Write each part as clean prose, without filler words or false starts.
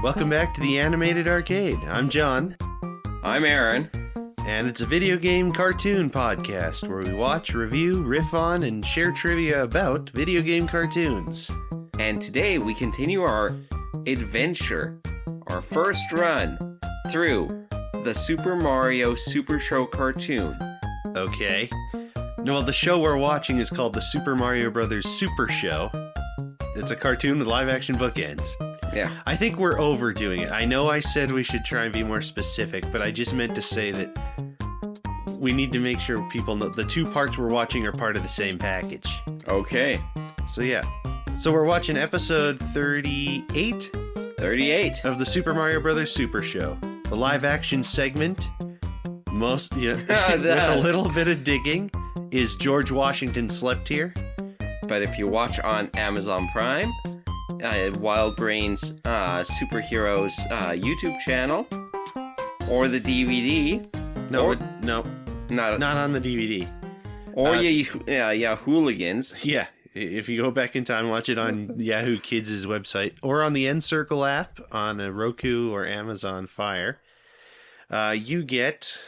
Welcome back to the Animated Arcade. I'm John. I'm Aaron. And it's a video game cartoon podcast where we watch, review, riff on, and share trivia about video game cartoons. And today we continue our adventure, our first run through the Super Mario Super Show cartoon. Okay. Well, the show we're watching is called the Super Mario Bros. Super Show. It's a cartoon with live-action bookends. Yeah. I think we're overdoing it. I know I said we should try and be more specific, but I just meant to say that we need to make sure people know the two parts we're watching are part of the same package. Okay. So yeah. So we're watching episode 38? 38. Of the Super Mario Bros. Super Show. The live-action segment, with a little bit of digging, is George Washington Slept Here. But if you watch on Amazon Prime, Wild Brain's Superheroes YouTube channel, or the DVD. No, not on the DVD. Or Hooligans. Yeah, if you go back in time, watch it on Yahoo Kids' website, or on the Encircle app on a Roku or Amazon Fire. You get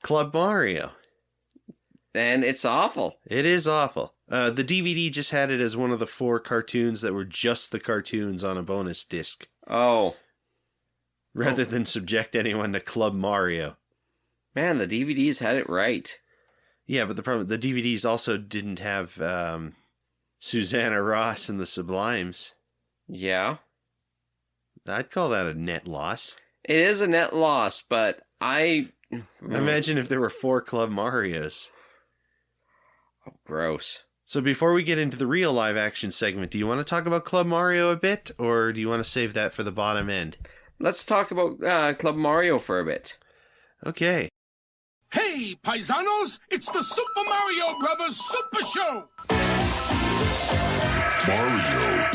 Club Mario. And it's awful. It is awful. The DVD just had it as one of the 4 cartoons that were just the cartoons on a bonus disc. Oh. Rather than subject anyone to Club Mario. Man, the DVDs had it right. Yeah, but the problem, the DVDs also didn't have Susanna Ross and the Sublimes. Yeah. I'd call that a net loss. It is a net loss, but Imagine if there were 4 Club Marios. Oh, gross. So before we get into the real live action segment, do you want to talk about Club Mario a bit, or do you want to save that for the bottom end? Let's talk about Club Mario for a bit. Okay. Hey, paisanos, it's the Super Mario Brothers Super Show! Mario.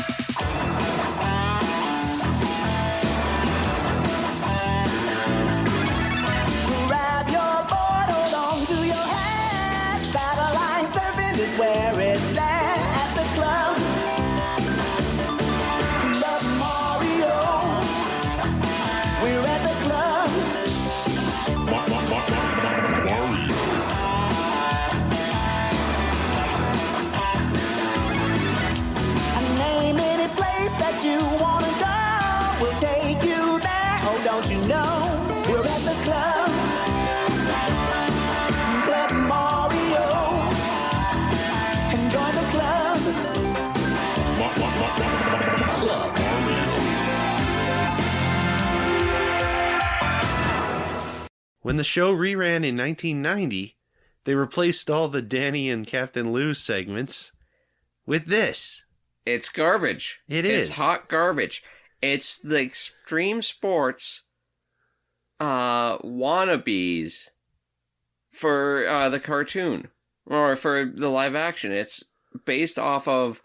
Grab your board, hold on to your hat. Battle line surfing is where it's at the club. Club Mario. We're at the club. Mario. Name any place that you wanna go. We'll take you there. Oh, don't you know? We're at the club. Club Mario. And join the club. Club Mario. When the show reran in 1990, they replaced all the Danny and Captain Lou segments with this. It's garbage. It is. It's hot garbage. It's the Extreme Sports wannabes for the cartoon. Or for the live action. It's based off of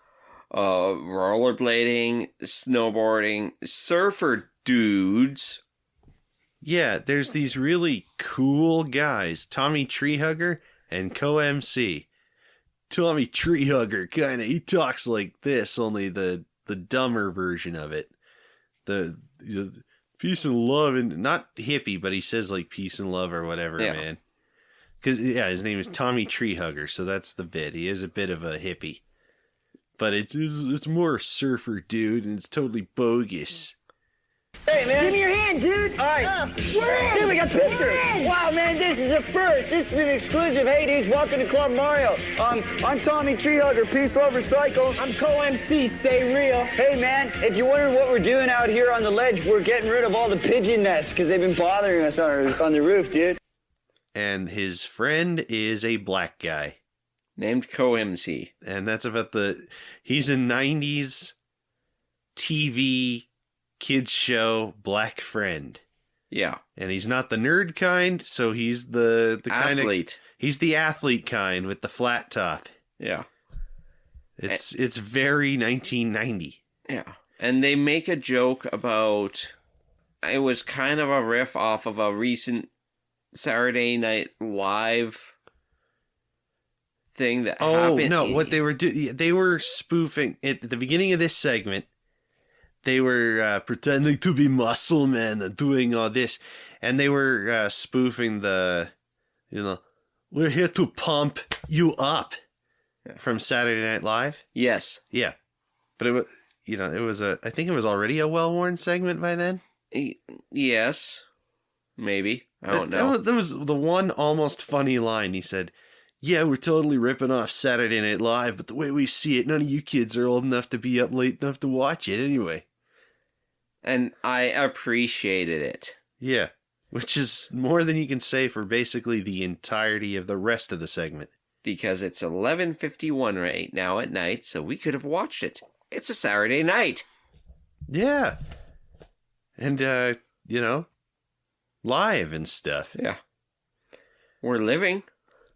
rollerblading, snowboarding, surfer dudes. Yeah, there's these really cool guys, Tommy Treehugger and Co-MC. Tommy Treehugger, he talks like this, only the dumber version of it. The peace and love, and not hippie, but he says like peace and love or whatever, yeah. Man. Because, yeah, his name is Tommy Treehugger, so that's the bit. He is a bit of a hippie. But it's more surfer dude, and it's totally bogus. Hey, man. Give me your hand, dude. All right. Dude, we got pictures. Wow, man, this is a first. This is an exclusive. Hey, dudes, welcome to Club Mario. I'm Tommy Treehugger, Peace Love Recycle. I'm Co-MC, Stay Real. Hey, man, if you're wondering what we're doing out here on the ledge, we're getting rid of all the pigeon nests because they've been bothering us on the roof, dude. And his friend is a black guy. Named Co-MC. And that's about he's a 90s TV kids show black friend. Yeah. And he's not the nerd kind, so he's the kind of athlete. He's the athlete kind with the flat top. Yeah. It's very 1990. Yeah. And they make a joke about it was kind of a riff off of a recent Saturday Night Live thing that happened. Oh, no, what they were doing, they were spoofing at the beginning of this segment. they were pretending to be muscle men and doing all this. And they were spoofing the, we're here to pump you up from Saturday Night Live. Yes. Yeah. But it was, I think it was already a well-worn segment by then. Yes. Maybe. I don't know. That was the one almost funny line. He said, yeah, we're totally ripping off Saturday Night Live, but the way we see it, none of you kids are old enough to be up late enough to watch it anyway. And I appreciated it. Yeah. Which is more than you can say for basically the entirety of the rest of the segment. Because it's 11:51 right now at night, so we could have watched it. It's a Saturday night. Yeah. And, live and stuff. Yeah. We're living.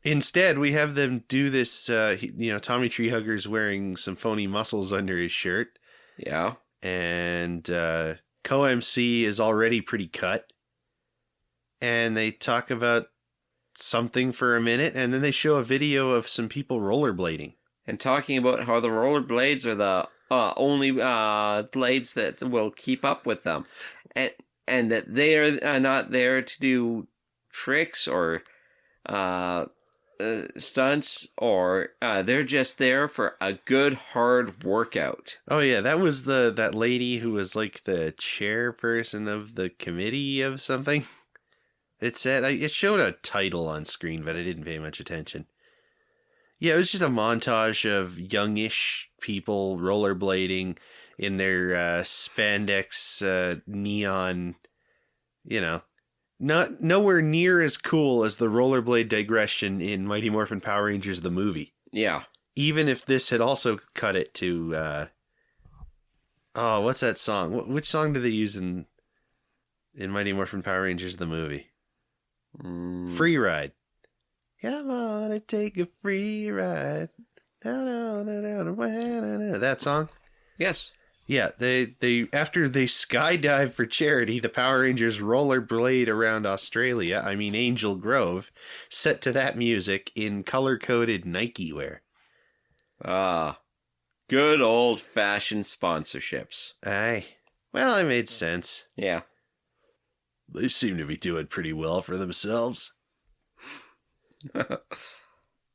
Instead, we have them do this, Tommy Treehugger's wearing some phony muscles under his shirt. Yeah. And Co-MC is already pretty cut. And they talk about something for a minute, and then they show a video of some people rollerblading. And talking about how the rollerblades are the only blades that will keep up with them. And that they are not there to do tricks or stunts, or they're just there for a good hard workout. Oh yeah, that was that lady who was like the chairperson of the committee of something. It said, it showed a title on screen, but I didn't pay much attention. Yeah, it was just a montage of youngish people rollerblading in their spandex neon, not nowhere near as cool as the rollerblade digression in Mighty Morphin Power Rangers the movie. Yeah. Even if this had also cut it to, what's that song? Which song did they use in Mighty Morphin Power Rangers the movie? Free Ride. Come on and take a free ride. That song? Yes. Yeah, they after they skydive for charity, the Power Rangers rollerblade around Angel Grove, set to that music in color-coded Nike wear. Good old-fashioned sponsorships. Aye. Well, it made sense. Yeah. They seem to be doing pretty well for themselves.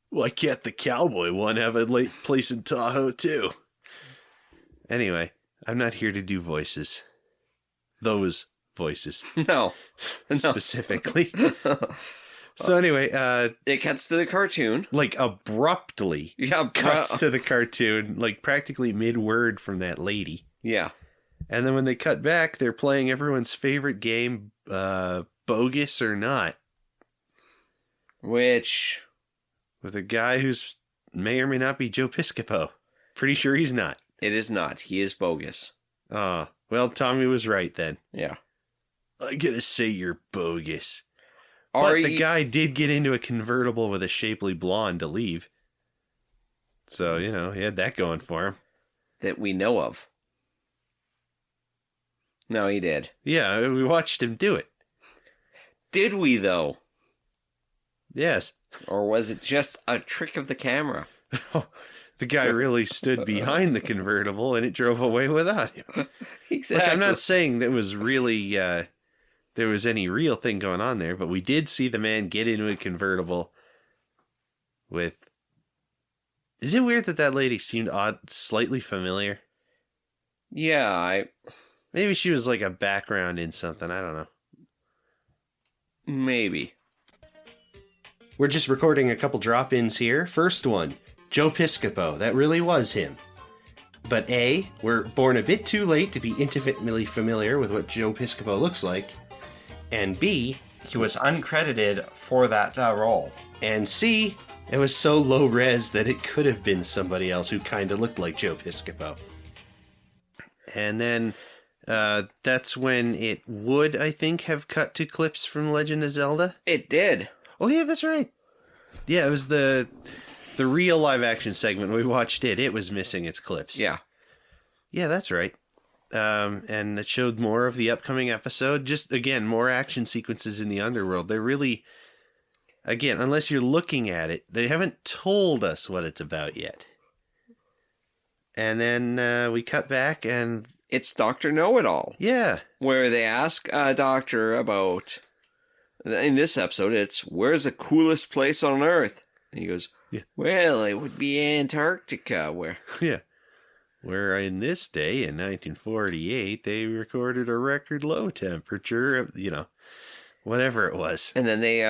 Why can't the cowboy one have a late place in Tahoe, too? Anyway, I'm not here to do voices. Those voices. No. Specifically. So anyway, it cuts to the cartoon. Like abruptly cuts to the cartoon, like practically mid-word from that lady. Yeah. And then when they cut back, they're playing everyone's favorite game, Bogus or Not. Which? With a guy who's may or may not be Joe Piscipo. Pretty sure he's not. It is not. He is bogus. Oh, well, Tommy was right then. Yeah. I gotta say you're bogus. But the guy did get into a convertible with a shapely blonde to leave. So, he had that going for him. That we know of. No, he did. Yeah, we watched him do it. Did we, though? Yes. Or was it just a trick of the camera? The guy really stood behind the convertible and it drove away without him. Exactly. Look, I'm not saying that was really, there was any real thing going on there, but we did see the man get into a convertible with... Is it weird that lady seemed slightly familiar? Yeah, Maybe she was like a background in something, I don't know. Maybe. We're just recording a couple drop-ins here. First one, Joe Piscipo. That really was him. But A, we're born a bit too late to be intimately familiar with what Joe Piscipo looks like. And B, he was uncredited for that role. And C, it was so low res that it could have been somebody else who kind of looked like Joe Piscipo. And then that's when it would, I think, have cut to clips from Legend of Zelda. It did. Oh yeah, that's right. Yeah, it was the real live action segment. We watched it. It was missing its clips. Yeah. Yeah, that's right. And it showed more of the upcoming episode. Just, again, more action sequences in the underworld. They're really, again, unless you're looking at it, they haven't told us what it's about yet. And then we cut back and it's Dr. Know-It-All, Yeah. where they ask a doctor about, in this episode, it's, where's the coolest place on Earth? And he goes, well, it would be Antarctica, where... Yeah. Where in this day, in 1948, they recorded a record low temperature of, whatever it was. And then they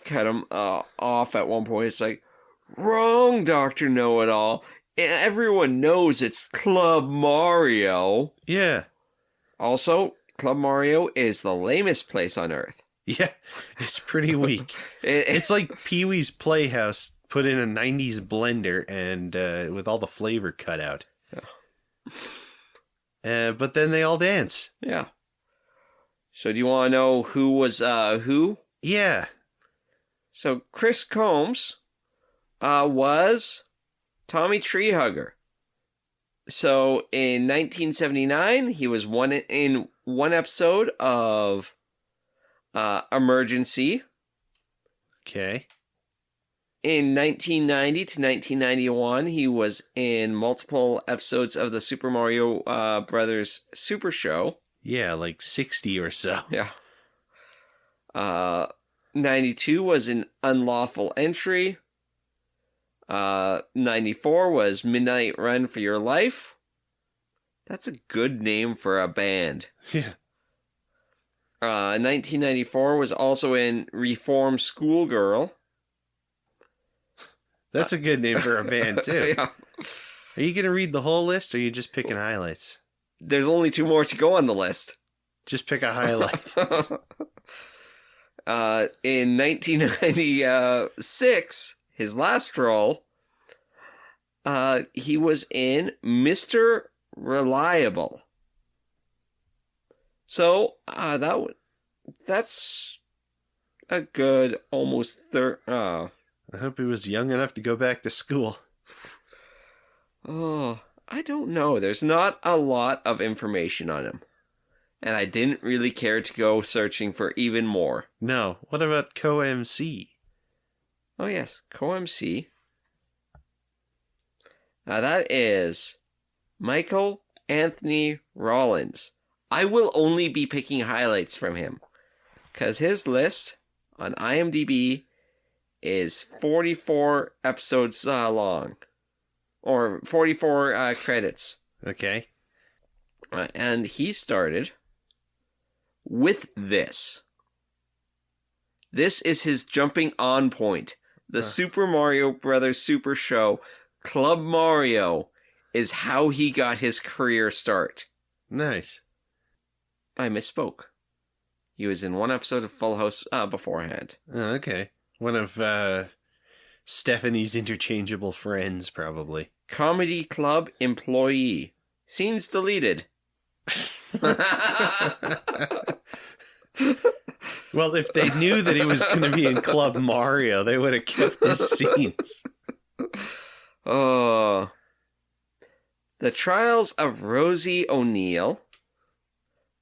cut him off at one point. It's like, wrong, Dr. Know-It-All. Everyone knows it's Club Mario. Yeah. Also, Club Mario is the lamest place on Earth. Yeah. It's pretty weak. It's like Pee-wee's Playhouse put in a 90s blender and with all the flavor cut out. Yeah. But then they all dance. Yeah. So do you want to know who was who? Yeah. So Chris Combs was Tommy Treehugger. So in 1979, he was in one episode of Emergency. Okay. In 1990 to 1991, he was in multiple episodes of the Super Mario Brothers Super Show. Yeah, like 60 or so. Yeah. 92 was an Unlawful Entry. 94 was Midnight Run for Your Life. That's a good name for a band. Yeah. 1994 was also in Reform Schoolgirl. That's a good name for a band, too. Yeah. Are you going to read the whole list, or are you just picking highlights? There's only 2 more to go on the list. Just pick a highlight. In 1996, his last role, he was in Mr. Reliable. So, that's a good almost I hope he was young enough to go back to school. Oh, I don't know. There's not a lot of information on him. And I didn't really care to go searching for even more. No. What about Co-MC? Oh, yes. Co-MC. That is Michael Anthony Rollins. I will only be picking highlights from him, because his list on IMDb is 44 episodes long. Or 44 credits. Okay. And he started with this. This is his jumping on point. The Super Mario Brothers Super Show, Club Mario, is how he got his career start. Nice. I misspoke. He was in one episode of Full House beforehand. Oh, okay. One of Stephanie's interchangeable friends, probably. Comedy Club employee. Scenes deleted. Well, if they knew that he was going to be in Club Mario, they would have kept his scenes. Oh. The Trials of Rosie O'Neill.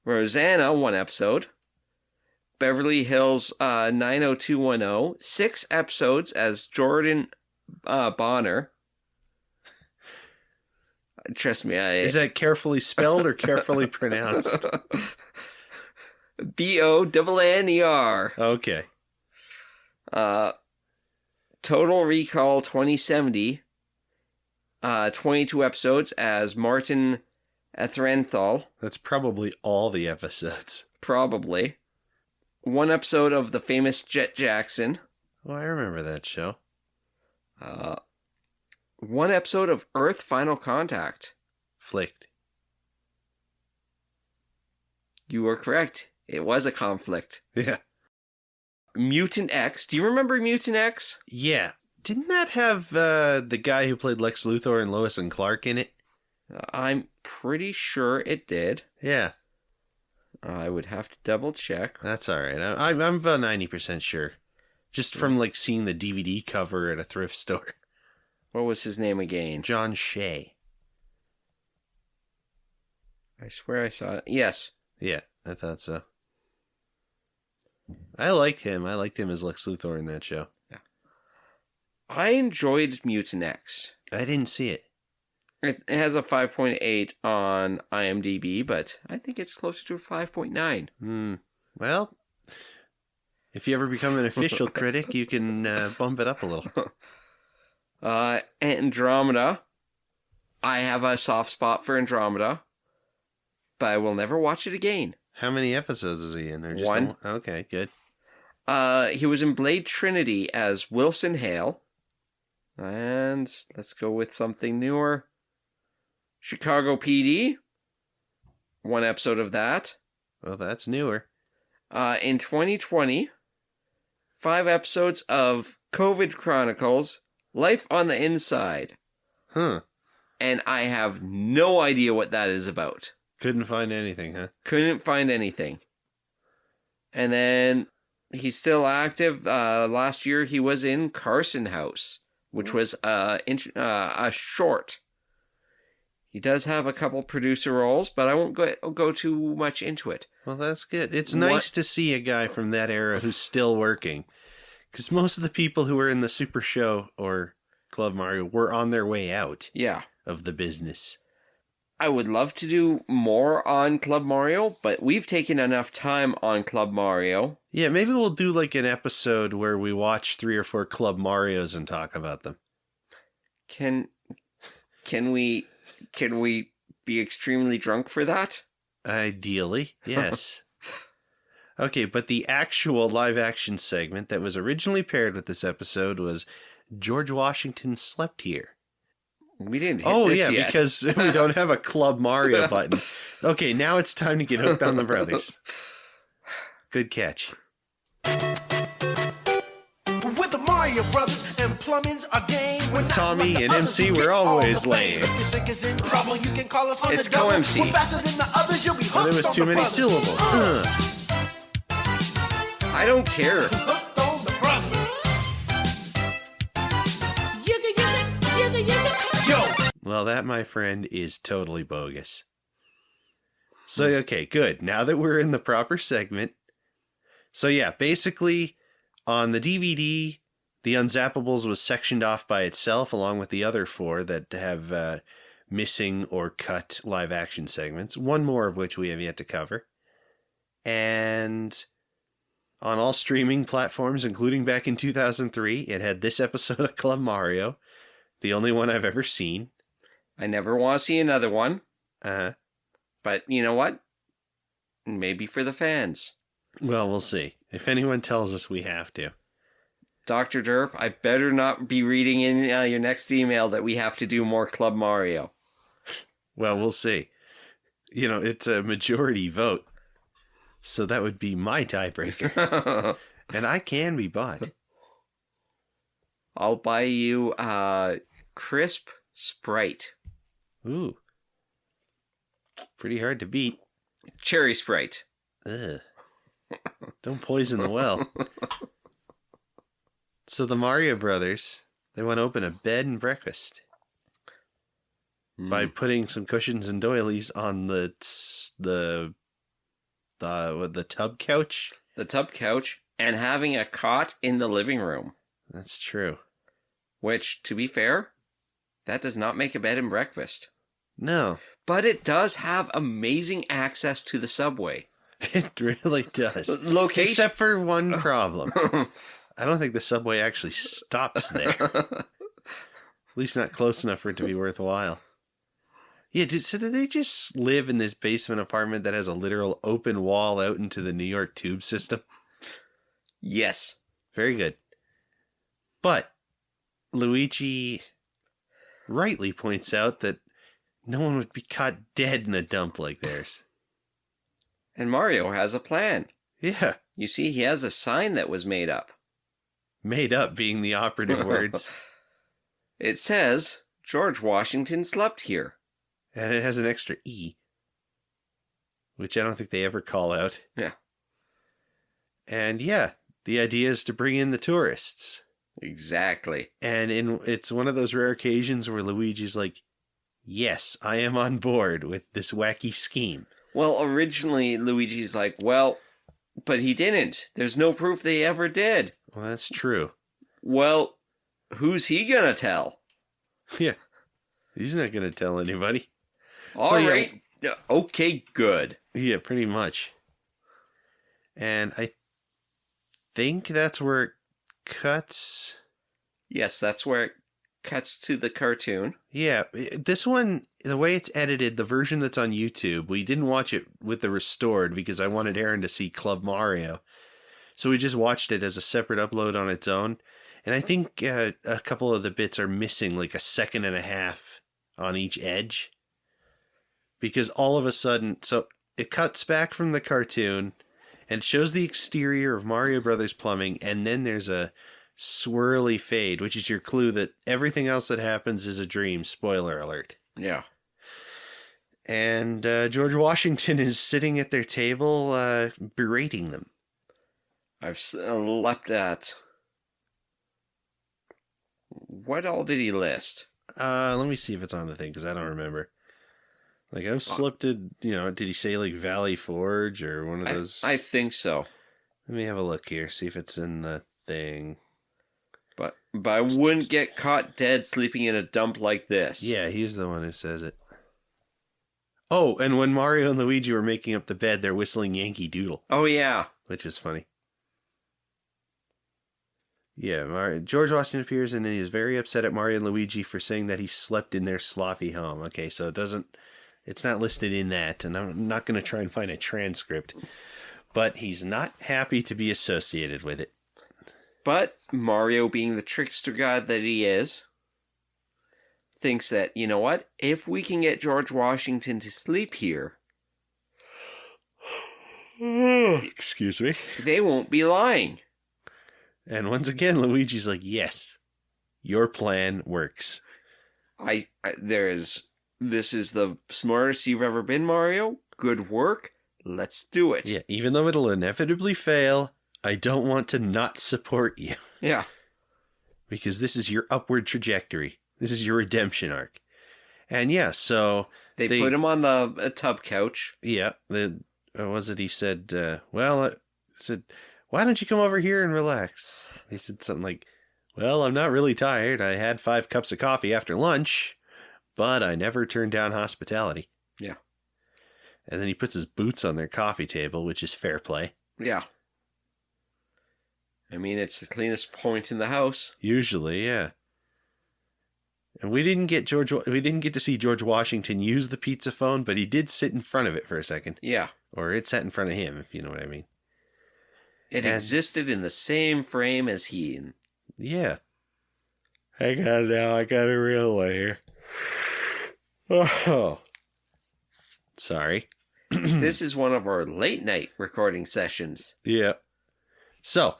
Rosanna, one episode. Beverly Hills 90210. 6 episodes as Jordan Bonner. Trust me, Is that carefully spelled or carefully pronounced? Bonner. Okay. Total Recall 2070. 22 episodes as Martin Ethrenthal. That's probably all the episodes. Probably. 1 episode of The Famous Jet Jackson. Oh, I remember that show. 1 episode of Earth Final Contact. Flicked. You were correct. It was a conflict. Yeah. Mutant X. Do you remember Mutant X? Yeah. Didn't that have the guy who played Lex Luthor and Lois and Clark in it? I'm pretty sure it did. Yeah. I would have to double check. That's all right. I'm about 90% sure. Just from like seeing the DVD cover at a thrift store. What was his name again? John Shea. I swear I saw it. Yes. Yeah, I thought so. I liked him. I liked him as Lex Luthor in that show. Yeah. I enjoyed Mutant X. I didn't see it. It has a 5.8 on IMDb, but I think it's closer to a 5.9. Well, if you ever become an official critic, you can bump it up a little. Andromeda. I have a soft spot for Andromeda, but I will never watch it again. How many episodes is he in? Or just One. Okay, good. He was in Blade Trinity as Wilson Hale. And let's go with something newer. Chicago PD. One episode of that. Well, that's newer. In 2020, 5 episodes of COVID Chronicles, Life on the Inside. Huh. And I have no idea what that is about. Couldn't find anything, huh? Couldn't find anything. And then he's still active. Last year he was in Carson House, which was a short. He does have a couple producer roles, but I won't go too much into it. Well, that's good. It's nice to see a guy from that era who's still working. Because most of the people who were in the Super Show or Club Mario were on their way out of the business. I would love to do more on Club Mario, but we've taken enough time on Club Mario. Yeah, maybe we'll do like an episode where we watch 3 or 4 Club Marios and talk about them. Can we be extremely drunk for that? Ideally, yes. Okay, but the actual live-action segment that was originally paired with this episode was George Washington Slept Here. We didn't hit this yet. Because we don't have a Club Mario button. Okay, now it's time to get hooked on the brothers. Good catch. With the Mario Brothers and plumbing's a game. With Tommy and MC, we're always lame. It's Co-MC. Well, there was too many syllables. I don't care. Well, that, my friend, is totally bogus. So, okay, good. Now that we're in the proper segment. So, yeah, basically, on the DVD, the Unzappables was sectioned off by itself, along with the other 4 that have missing or cut live-action segments, one more of which we have yet to cover. And on all streaming platforms, including back in 2003, it had this episode of Club Mario, the only one I've ever seen. I never want to see another one. Uh-huh. But you know what? Maybe for the fans. Well, we'll see. If anyone tells us we have to. Dr. Derp, I better not be reading in your next email that we have to do more Club Mario. Well, we'll see. You know, it's a majority vote. So that would be my tiebreaker. And I can be bought. I'll buy you crisp Sprite. Ooh. Pretty hard to beat. Cherry Sprite. Ugh. Don't poison the well. So the Mario Brothers, they want to open a bed and breakfast. By putting some cushions and doilies on the tub couch? The tub couch, and having a cot in the living room. That's true. Which, to be fair, that does not make a bed and breakfast. No. But it does have amazing access to the subway. It really does. Location. Except for one problem. I don't think the subway actually stops there. At least not close enough for it to be worthwhile. Yeah, so did they just live in this basement apartment that has a literal open wall out into the New York tube system? Yes. Very good. But Luigi rightly points out that no one would be caught dead in a dump like theirs. And Mario has a plan. Yeah. You see, he has a sign that was made up. Made up being the operative words. It says, George Washington slept here. And it has an extra E. Which I don't think they ever call out. Yeah. And yeah, the idea is to bring in the tourists. Exactly. And it's one of those rare occasions where Luigi's like, yes, I am on board with this wacky scheme. Well, originally Luigi's like, well, but he didn't. There's no proof they ever did. Well, that's true. Well, who's he gonna tell? Yeah. He's not going to tell anybody. All right. Okay, good. Yeah, pretty much. And I think that's where it cuts. Yes, that's where it cuts to the cartoon. Yeah, this one, the way it's edited, the version that's on YouTube, we didn't watch it with the restored because I wanted Aaron to see Club Mario. So we just watched it as a separate upload on its own. And I think a couple of the bits are missing like a second and a half on each edge. Because all of a sudden, so it cuts back from the cartoon and it shows the exterior of Mario Brothers Plumbing, and then there's a swirly fade, which is your clue that everything else that happens is a dream. Spoiler alert. Yeah. And George Washington is sitting at their table berating them. I've slept at... What all did he list? Let me see if it's on the thing, because I don't remember. Like, I've slept at, did he say, like, Valley Forge or one of those? I think so. Let me have a look here, see if it's in the thing. But I wouldn't get caught dead sleeping in a dump like this. Yeah, he's the one who says it. Oh, and when Mario and Luigi were making up the bed, they're whistling Yankee Doodle. Oh, yeah. Which is funny. Yeah, George Washington appears and he is very upset at Mario and Luigi for saying that he slept in their sloppy home. Okay, so it's not listed in that, and I'm not going to try and find a transcript. But he's not happy to be associated with it. But Mario, being the trickster god that he is, thinks that, you know what? If we can get George Washington to sleep here... Excuse me. They won't be lying. And once again, Luigi's like, yes, your plan works. This is the smartest you've ever been, Mario. Good work. Let's do it. Yeah, even though it'll inevitably fail, I don't want to not support you. Yeah. Because this is your upward trajectory. This is your redemption arc. And yeah, so... They put him on the tub couch. Yeah. What was it? He said, why don't you come over here and relax? He said something like, well, I'm not really tired. I had 5 cups of coffee after lunch, but I never turned down hospitality. Yeah. And then he puts his boots on their coffee table, which is fair play. Yeah. I mean, it's the cleanest point in the house. Usually, yeah. And we didn't get to see George Washington use the pizza phone, but he did sit in front of it for a second. Yeah. Or it sat in front of him, if you know what I mean. It existed in the same frame as he. Yeah. I got a real one here. Oh. Sorry. This is one of our late night recording sessions. Yeah. So,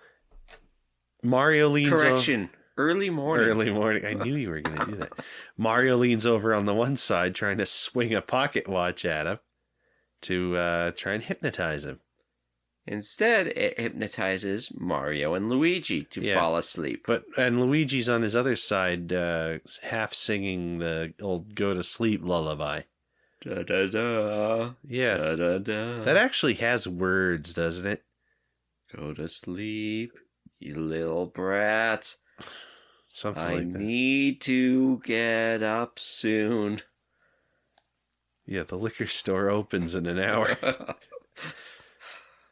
Mario leans over. Correction. Early morning. Early morning. I knew you were going to do that. Mario leans over on the one side trying to swing a pocket watch at him to try and hypnotize him. Instead, it hypnotizes Mario and Luigi to fall asleep. And Luigi's on his other side, half singing the old go to sleep lullaby. Da da da. Yeah. Da da da. That actually has words, doesn't it? Go to sleep, you little brat. Something like that. I need to get up soon. Yeah, the liquor store opens in an hour.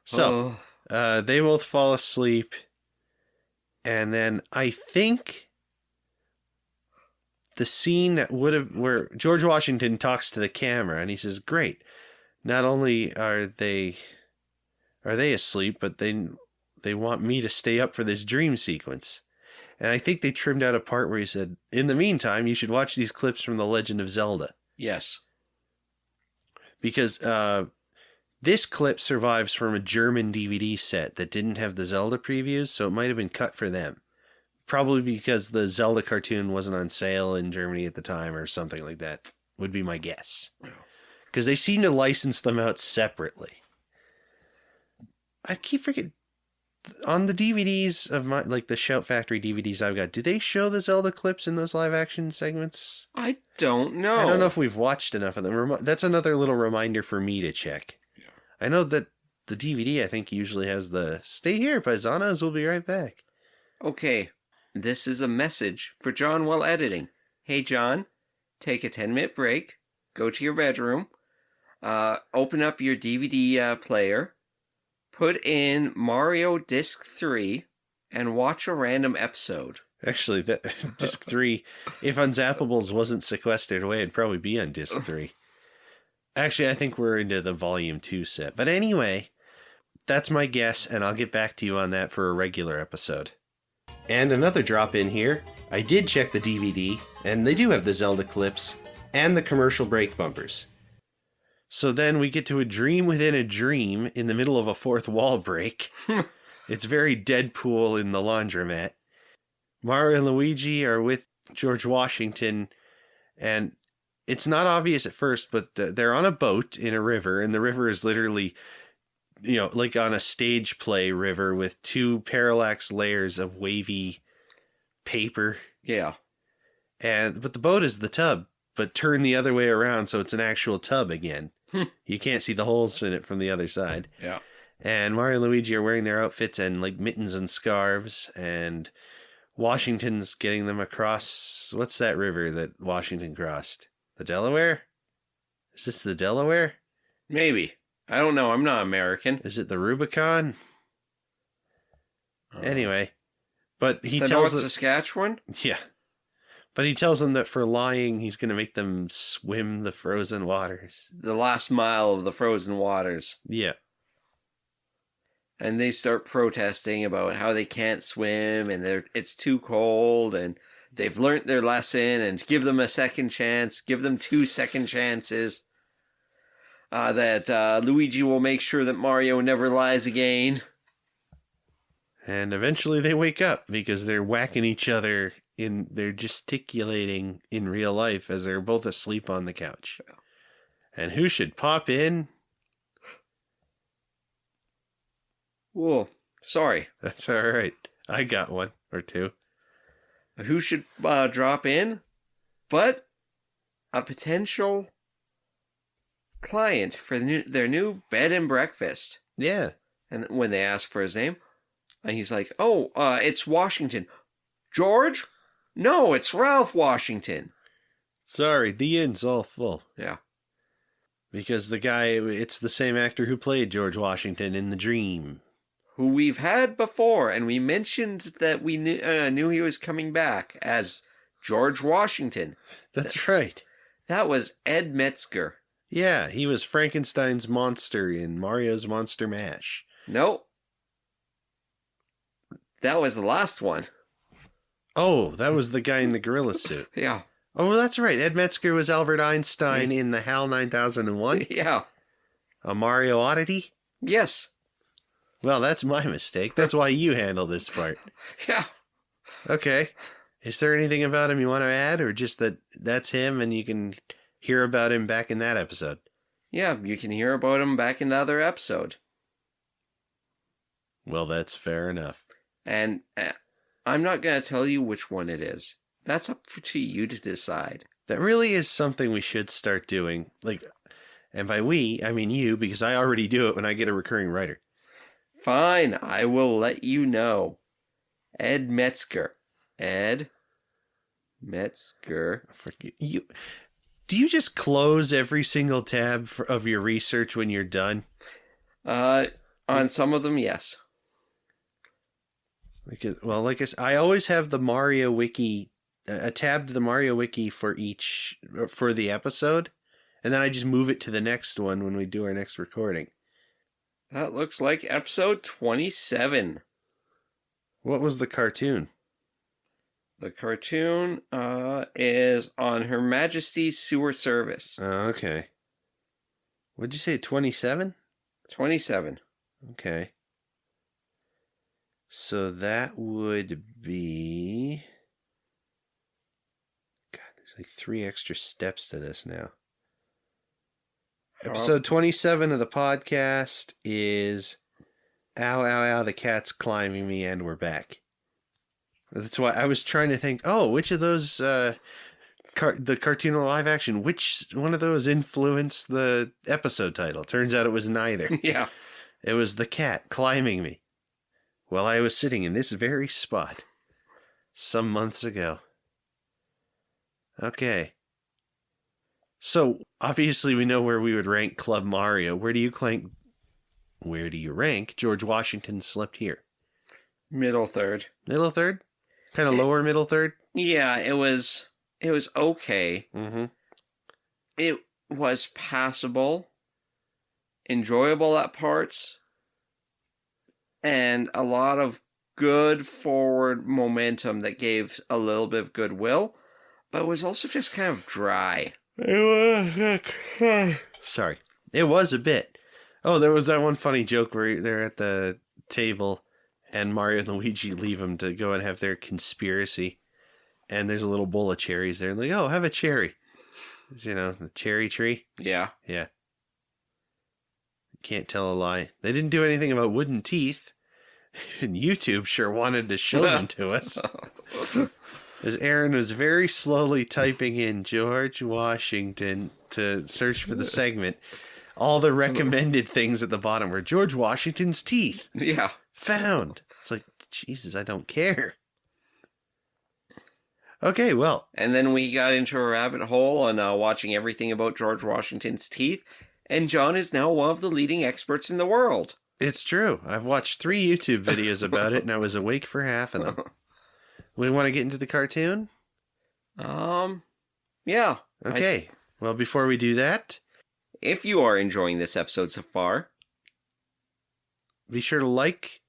So, they both fall asleep, and then I think the scene that where George Washington talks to the camera, and he says, great, not only are they asleep, but they want me to stay up for this dream sequence. And I think they trimmed out a part where he said, in the meantime, you should watch these clips from The Legend of Zelda. Yes. Because, this clip survives from a German DVD set that didn't have the Zelda previews, so it might have been cut for them. Probably because the Zelda cartoon wasn't on sale in Germany at the time or something like that, would be my guess. Because they seem to license them out separately. I keep forgetting, on the DVDs of the Shout Factory DVDs I've got, do they show the Zelda clips in those live action segments? I don't know. I don't know if we've watched enough of them. That's another little reminder for me to check. I know that the DVD, I think, usually has the stay here, paisanos, we'll be right back. Okay, this is a message for John while editing. Hey, John, take a 10-minute break, go to your bedroom, open up your DVD player, put in Mario Disc 3, and watch a random episode. Actually, that Disc 3, if Unzappables wasn't sequestered away, it'd probably be on Disc 3. Actually, I think we're into the Volume 2 set. But anyway, that's my guess, and I'll get back to you on that for a regular episode. And another drop in here. I did check the DVD, and they do have the Zelda clips and the commercial break bumpers. So then we get to a dream within a dream in the middle of a fourth wall break. It's very Deadpool in the laundromat. Mario and Luigi are with George Washington, and it's not obvious at first, but they're on a boat in a river, and the river is literally, like on a stage play river with two parallax layers of wavy paper. Yeah. But the boat is the tub, but turned the other way around, so it's an actual tub again. You can't see the holes in it from the other side. Yeah. And Mario and Luigi are wearing their outfits and like mittens and scarves, and Washington's getting them across. What's that river that Washington crossed? The Delaware? Is this the Delaware? Maybe. I don't know. I'm not American. Is it the Rubicon? Anyway, but he the tells North them, Saskatchewan? Yeah. But he tells them that for lying, he's going to make them swim the frozen waters. The last mile of the frozen waters. Yeah. And they start protesting about how they can't swim and it's too cold and they've learned their lesson and give them a second chance, give them 2 second chances. That Luigi will make sure that Mario never lies again. And eventually they wake up because they're whacking each other. They're gesticulating in real life as they're both asleep on the couch. And who should pop in? Whoa, sorry. That's all right. I got one or two. Who should drop in? But a potential client for their new bed and breakfast. Yeah. And when they ask for his name, and he's like, "Oh, it's Washington." George? No, it's Ralph Washington. Sorry, the inn's all full. Yeah. Because it's the same actor who played George Washington in The Dream. Who we've had before, and we mentioned that we knew he was coming back as George Washington. That's right. That was Ed Metzger. Yeah, he was Frankenstein's monster in Mario's Monster Mash. Nope. That was the last one. Oh, that was the guy in the gorilla suit. Yeah. Oh, that's right. Ed Metzger was Albert Einstein in the HAL 9001. Yeah. A Mario oddity? Yes. Well, that's my mistake. That's why you handle this part. Yeah. Okay. Is there anything about him you want to add, or just that's him and you can hear about him back in that episode? Yeah, you can hear about him back in the other episode. Well, that's fair enough. And I'm not going to tell you which one it is. That's up to you to decide. That really is something we should start doing. And by we, I mean you, because I already do it when I get a recurring writer. Fine, I will let you know. Ed Metzger. Ed Metzger. Do you just close every single tab of your research when you're done? On some of them, yes. I always have the Mario Wiki, a tab to the Mario Wiki for the episode, and then I just move it to the next one when we do our next recording. That looks like episode 27. What was the cartoon? The cartoon is on Her Majesty's Sewer Service. Oh, okay. What'd you say, 27? 27. Okay. So that would be... God, there's like 3 extra steps to this now. Episode 27 of the podcast is Ow, Ow, Ow, the cat's climbing me and we're back. That's why I was trying to think, which of those, the cartoon or live action, which one of those influenced the episode title? Turns out it was neither. Yeah. It was the cat climbing me while I was sitting in this very spot some months ago. Okay. So, obviously we know where we would rank Club Mario. Where do you rank George Washington Slept Here? Middle third. Middle third? Kind of lower middle third? Yeah, it was okay. Mm-hmm. It was passable, enjoyable at parts, and a lot of good forward momentum that gave a little bit of goodwill, but it was also just kind of dry. Sorry. It was a bit. Oh, there was that one funny joke where they're at the table and Mario and Luigi leave them to go and have their conspiracy. And there's a little bowl of cherries there. Like, oh, have a cherry. You know, the cherry tree. Yeah. Yeah. Can't tell a lie. They didn't do anything about wooden teeth. And YouTube sure wanted to show them to us. As Aaron was very slowly typing in George Washington to search for the segment, all the recommended things at the bottom were George Washington's teeth. Yeah. Found. It's like, Jesus, I don't care. Okay, well. And then we got into a rabbit hole on watching everything about George Washington's teeth, and John is now one of the leading experts in the world. It's true. I've watched 3 YouTube videos about it, and I was awake for half of them. We want to get into the cartoon? Yeah. Okay. Well, before we do that, if you are enjoying this episode so far, be sure to like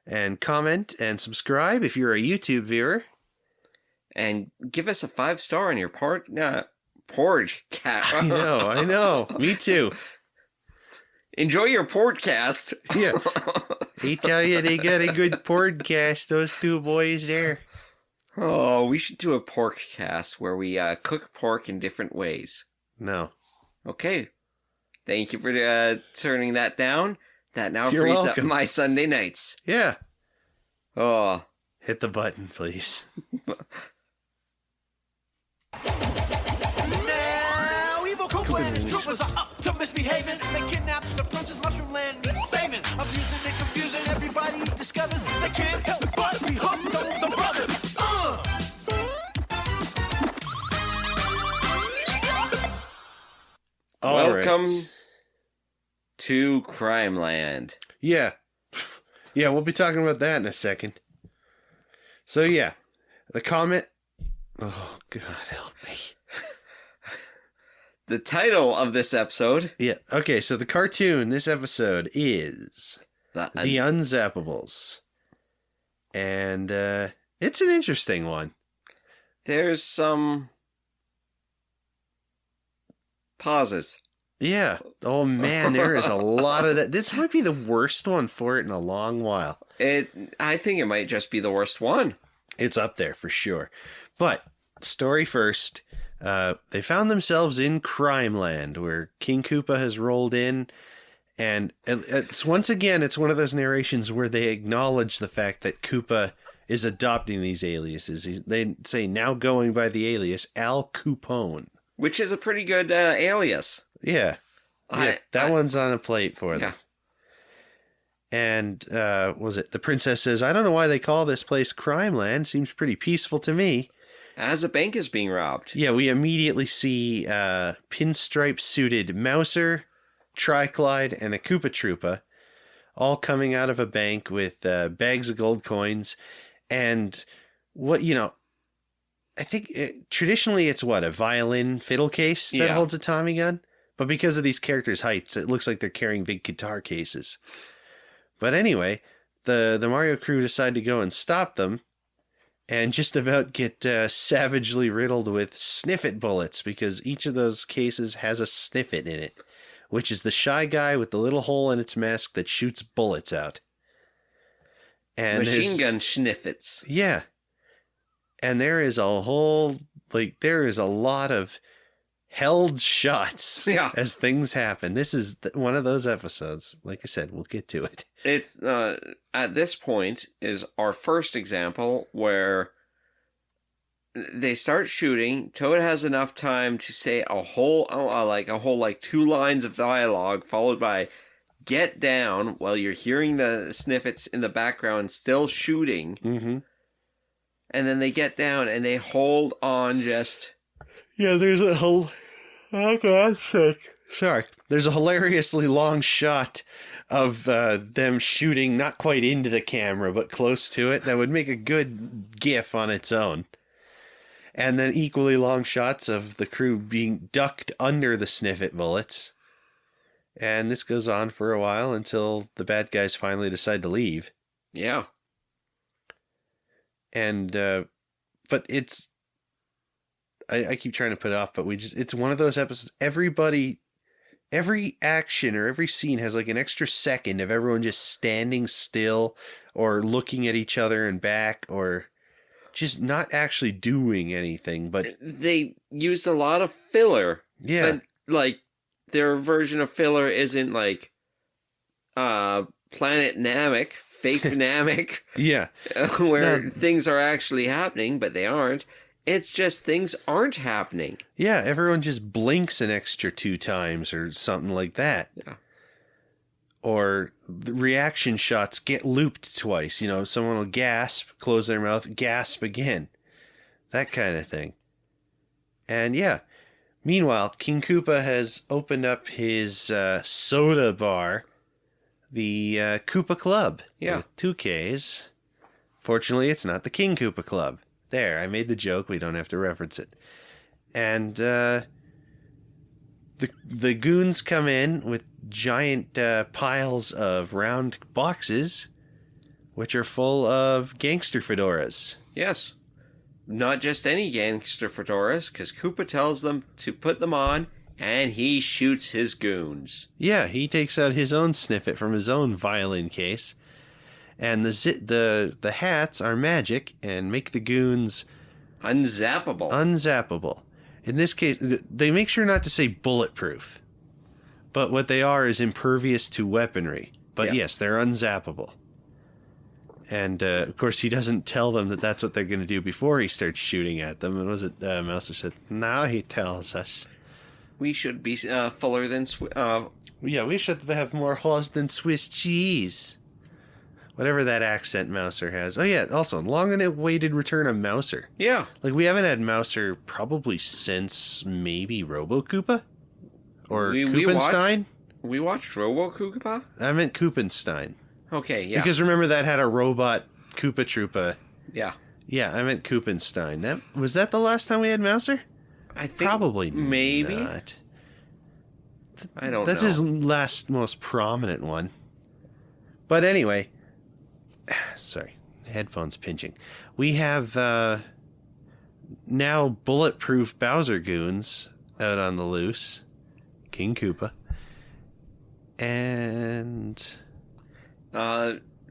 and comment and subscribe if you're a YouTube viewer. And give us a 5-star on your podcast. I know. Me too. Enjoy your podcast. Yeah. They tell you they got a good podcast, those two boys there. Oh, we should do a porkcast where we cook pork in different ways. No. Okay. Thank you for turning that down. That now You're frees welcome. up my Sunday nights. Yeah. Oh. Hit the button, please. Now, evil Koopone and his troopers are up to misbehaving. They kidnapped the princess Mushroom Land needs saving. Abusing and confusing everybody discovers they can't help but be hooked on the brothers. Welcome to Crime Land. Yeah. Yeah, we'll be talking about that in a second. So, yeah. The comet... Oh, God help me. The title of this episode... Yeah, okay, so the cartoon this episode is The Unzappables. And it's an interesting one. There's some pauses. Yeah. Oh, man, there is a lot of that. This might be the worst one for it in a long while. I think it might just be the worst one. It's up there for sure. But, story first, they found themselves in Crime Land, where King Koopa has rolled in, and it's once again, it's one of those narrations where they acknowledge the fact that Koopa is adopting these aliases. They say, now going by the alias Al Koopone. Which is a pretty good alias. Yeah. That one's on a plate for them. And, the princess says, I don't know why they call this place Crime Land. Seems pretty peaceful to me. As a bank is being robbed. Yeah, we immediately see pinstripe-suited Mouser, Triclide, and a Koopa Troopa all coming out of a bank with bags of gold coins. And I think traditionally it's a violin fiddle case that holds a Tommy gun? But because of these characters' heights, it looks like they're carrying big guitar cases. But anyway, the Mario crew decide to go and stop them and just about get savagely riddled with sniffit bullets because each of those cases has a sniffit in it, which is the shy guy with the little hole in its mask that shoots bullets out. And machine gun sniffits. Yeah. And there is a lot of held shots as things happen. This is one of those episodes. Like I said, we'll get to it. It's at this point is our first example where they start shooting. Toad has enough time to say a whole 2 lines of dialogue followed by "get down" while you're hearing the sniffits in the background still shooting. Mm-hmm. And then they get down and they hold on just... Yeah, there's a Oh, God's sake. Sorry. There's a hilariously long shot of them shooting not quite into the camera, but close to it. That would make a good GIF on its own. And then equally long shots of the crew being ducked under the sniffet bullets. And this goes on for a while until the bad guys finally decide to leave. Yeah. And, but it's, I keep trying to put it off, but it's one of those episodes, every action or every scene has like an extra second of everyone just standing still or looking at each other and back or just not actually doing anything. But they used a lot of filler. Yeah. But like their version of filler isn't like Planet Namek, fake Namek. Yeah. Where things are actually happening, but they aren't. It's just things aren't happening. Yeah, everyone just blinks an extra 2 times or something like that. Yeah. Or the reaction shots get looped twice. You know, someone will gasp, close their mouth, gasp again. That kind of thing. And yeah. Meanwhile, King Koopa has opened up his soda bar, the Koopa Club. Yeah. With 2 Ks. Fortunately, it's not the King Koopa Club. There, I made the joke. We don't have to reference it. And the goons come in with giant piles of round boxes, which are full of gangster fedoras. Yes. Not just any gangster fedoras, because Koopa tells them to put them on, and he shoots his goons. Yeah, he takes out his own sniffet from his own violin case. And the hats are magic and make the goons unzappable. In this case, they make sure not to say bulletproof. But what they are is impervious to weaponry. But yes, they're unzappable. And, of course, he doesn't tell them that that's what they're going to do before he starts shooting at them. And was it Mouser said, now he tells us. We should be fuller than... Yeah, we should have more holes than Swiss cheese. Whatever that accent Mouser has. Oh, yeah, also, long and awaited return of Mouser. Yeah. Like, we haven't had Mouser probably since maybe Robo Koopa? Or Koopenstein? We watched Robo Koopa? I meant Koopenstein. Okay, yeah. Because remember that had a robot Koopa Troopa. Yeah. Yeah, I meant Koopenstein. Was that the last time we had Mouser? I think probably maybe. Not. I don't know. That's his last most prominent one. But anyway... Sorry, headphones pinching. We have now bulletproof Bowser goons out on the loose. King Koopa. And...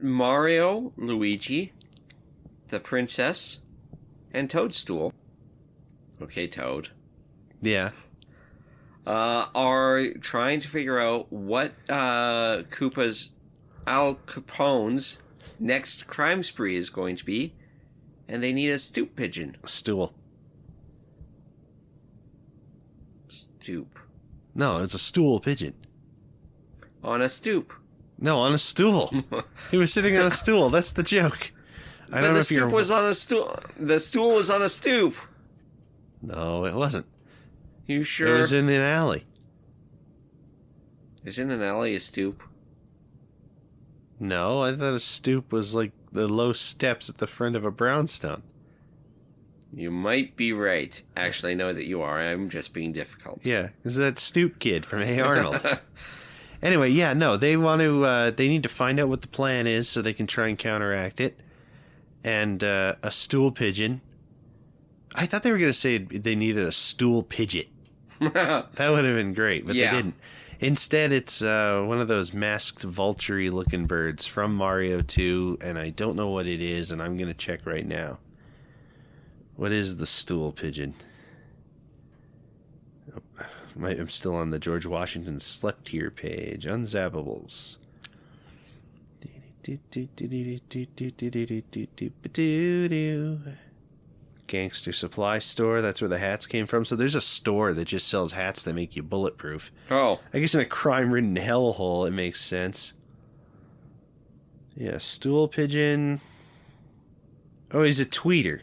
Mario, Luigi, the princess, and Toadstool. Okay, Toad. Yeah. Are trying to figure out what Koopa's Al Capone's next crime spree is going to be, and they need a stoop pigeon. Stool. Stoop. No, it's a stool pigeon. On a stoop. No, on a stool. He was sitting on a stool. That's the joke. I don't know if you're... The stoop was on a stool. The stool was on a stoop. No, it wasn't. You sure? It was in an alley. Is in an alley a stoop? No, I thought a stoop was like the low steps at the front of a brownstone. You might be right. Actually, I know that you are. I'm just being difficult. Yeah, it's that stoop kid from Hey Arnold. Anyway, yeah, no, they want to, they need to find out what the plan is so they can try and counteract it. And a stool pigeon. I thought they were going to say they needed a stool pidget. That would have been great, but they didn't. Instead, it's one of those masked vulture-y looking birds from Mario 2, and I don't know what it is, and I'm going to check right now. What is the stool pigeon? I'm still on the George Washington Slept Here page. Unzappables. Gangster supply store. That's where the hats came from. So there's a store that just sells hats that make you bulletproof. Oh. I guess in a crime-ridden hellhole, it makes sense. Yeah, stool pigeon. Oh, he's a tweeter.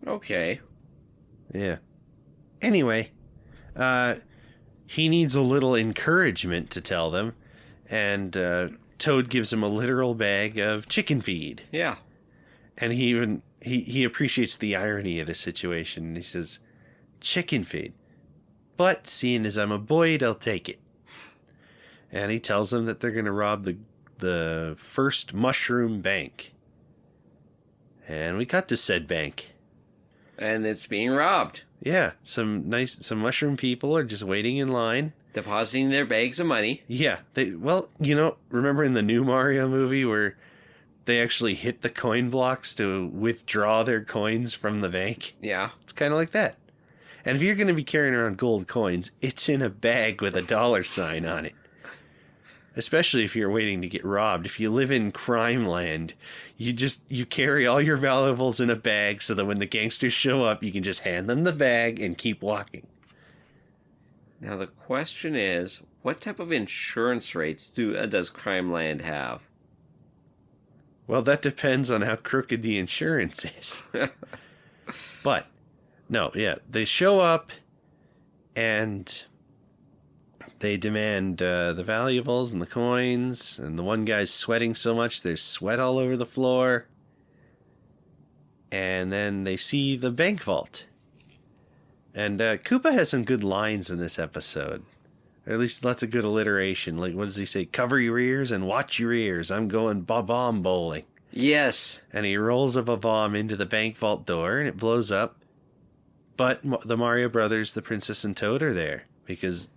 Okay. Yeah. Anyway, he needs a little encouragement to tell them, and Toad gives him a literal bag of chicken feed. Yeah. And he appreciates the irony of the situation. He says, chicken feed. But seeing as I'm a boy, I'll take it. And he tells them that they're going to rob the first mushroom bank. And we got to said bank. And it's being robbed. Yeah, some mushroom people are just waiting in line. Depositing their bags of money. Yeah, remember in the new Mario movie where they actually hit the coin blocks to withdraw their coins from the bank? Yeah. It's kind of like that. And if you're going to be carrying around gold coins, it's in a bag with a $sign on it. Especially if you're waiting to get robbed. If you live in crime land, you carry all your valuables in a bag so that when the gangsters show up, you can just hand them the bag and keep walking. Now the question is, what type of insurance rates does crime land have? Well, that depends on how crooked the insurance is. But, no, yeah, they show up and they demand the valuables and the coins, and the one guy's sweating so much there's sweat all over the floor. And then they see the bank vault. And Koopa has some good lines in this episode. Or at least lots of good alliteration. Like, what does he say? Cover your ears and watch your ears. I'm going bomb bowling. Yes. And he rolls up a bomb into the bank vault door, and it blows up. But the Mario Brothers, the Princess and Toad are there. Because,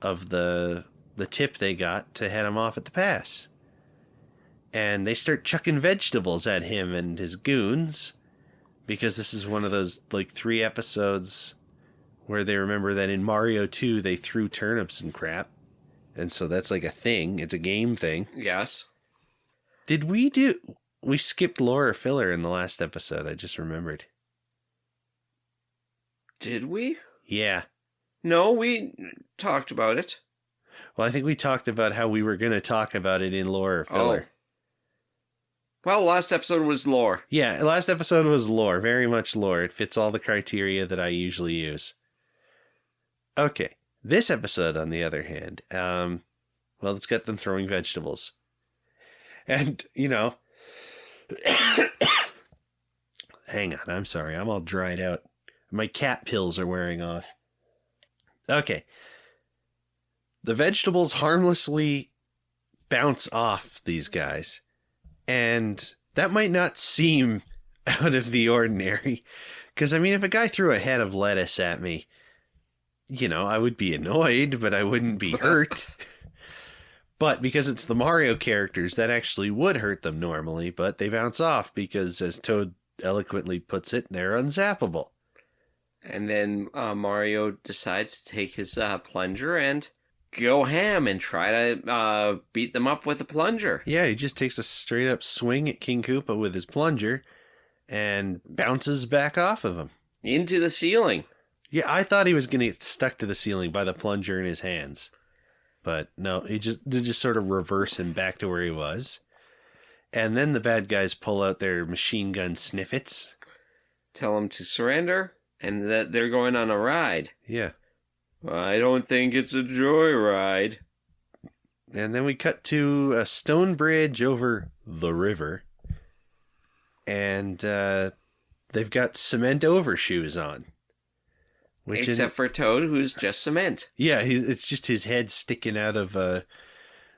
of the tip they got to head him off at the pass. And they start chucking vegetables at him and his goons. Because this is one of those, 3 episodes where they remember that in Mario 2 they threw turnips and crap. And so that's like a thing. It's a game thing. Yes. Did we skipped lore or filler in the last episode, I just remembered. Did we? Yeah. No, we talked about it. Well, I think we talked about how we were going to talk about it in lore or filler. Oh. Well, last episode was lore. Yeah, last episode was lore. Very much lore. It fits all the criteria that I usually use. Okay. This episode, on the other hand, it's got them throwing vegetables. And, hang on, I'm sorry. I'm all dried out. My cat pills are wearing off. Okay. The vegetables harmlessly bounce off these guys. And that might not seem out of the ordinary. Because, if a guy threw a head of lettuce at me, I would be annoyed, but I wouldn't be hurt. But because it's the Mario characters, that actually would hurt them normally, but they bounce off because, as Toad eloquently puts it, they're unzappable. And then Mario decides to take his plunger and go ham and try to beat them up with a plunger. Yeah, he just takes a straight up swing at King Koopa with his plunger and bounces back off of him. Into the ceiling. Yeah, I thought he was going to get stuck to the ceiling by the plunger in his hands. But no, they just sort of reverse him back to where he was. And then the bad guys pull out their machine gun sniffets. Tell him to surrender and that they're going on a ride. Yeah. I don't think it's a joyride. And then we cut to a stone bridge over the river. And they've got cement overshoes on. Except for Toad, who's just cement. Yeah, it's just his head sticking out of there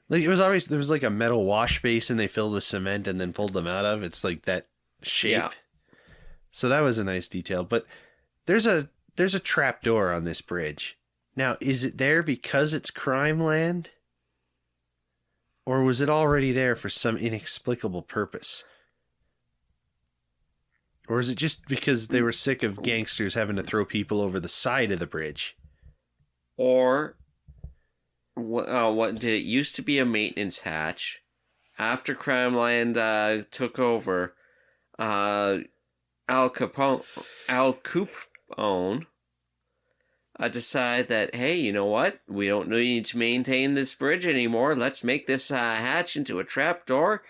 was like a metal wash basin they filled with cement and then pulled them out of. It's like that shape. Yeah. So that was a nice detail. But there's a trap door on this bridge. Now, is it there because it's crime land? Or was it already there for some inexplicable purpose? Or is it just because they were sick of gangsters having to throw people over the side of the bridge? Or what did it used to be a maintenance hatch? After Crime Land took over, Al Koopone decide that, hey, you know what? We don't need to maintain this bridge anymore. Let's make this hatch into a trapdoor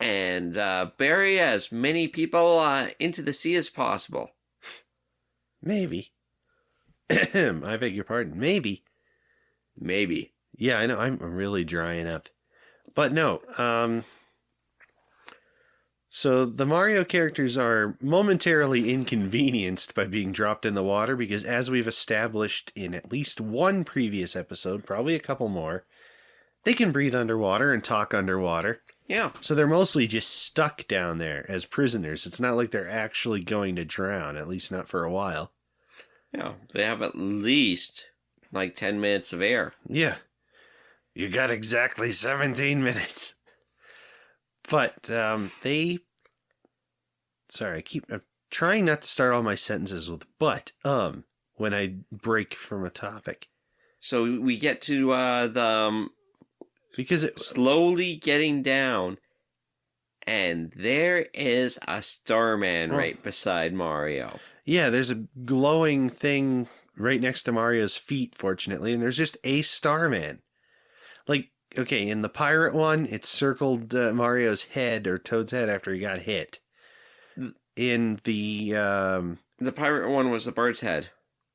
and bury as many people into the sea as possible. Maybe. I beg your pardon. Maybe. Yeah, I know. I'm really drying up. But no. So the Mario characters are momentarily inconvenienced by being dropped in the water because, as we've established in at least one previous episode, probably a couple more, they can breathe underwater and talk underwater. Yeah. So they're mostly just stuck down there as prisoners. It's not like they're actually going to drown, at least not for a while. Yeah, they have at least like 10 minutes of air. Yeah. You got exactly 17 minutes. But they... Sorry, I'm trying not to start all my sentences with but, when I break from a topic. So we get to the... Because it... slowly getting down, and there is a Starman right beside Mario. Yeah, there's a glowing thing right next to Mario's feet, fortunately, and there's just a Starman. Like, okay, in the pirate one, it circled Mario's head, or Toad's head, after he got hit. In the... The pirate one was the bird's head,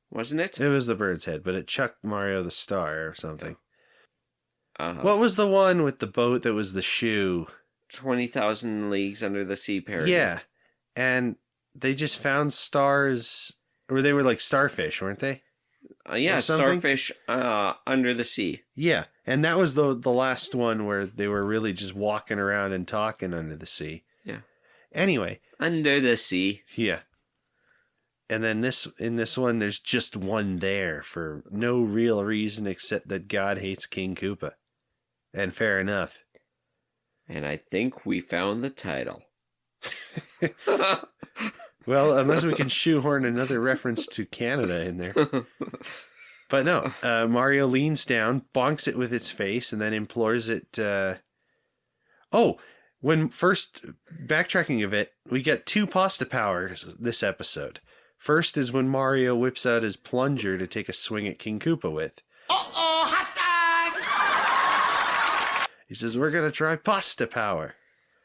wasn't it? It was the bird's head, but it chucked Mario the star or something. What was the one with the boat that was the shoe? 20,000 Leagues Under the Sea parody. Yeah, and they just found stars, or they were like starfish, weren't they? Yeah, starfish under the sea. Yeah, and that was the last one where they were really just walking around and talking under the sea. Yeah. Anyway. Under the sea. Yeah. And then in this one, there's just one there for no real reason except that God hates King Koopa. And fair enough. And I think we found the title. Well, unless we can shoehorn another reference to Canada in there. But no, Mario leans down, bonks it with its face, and then implores it. When first backtracking a bit, we get 2 pasta powers this episode. First is when Mario whips out his plunger to take a swing at King Koopa with. Uh-oh, hot dog! He says, we're going to try pasta power.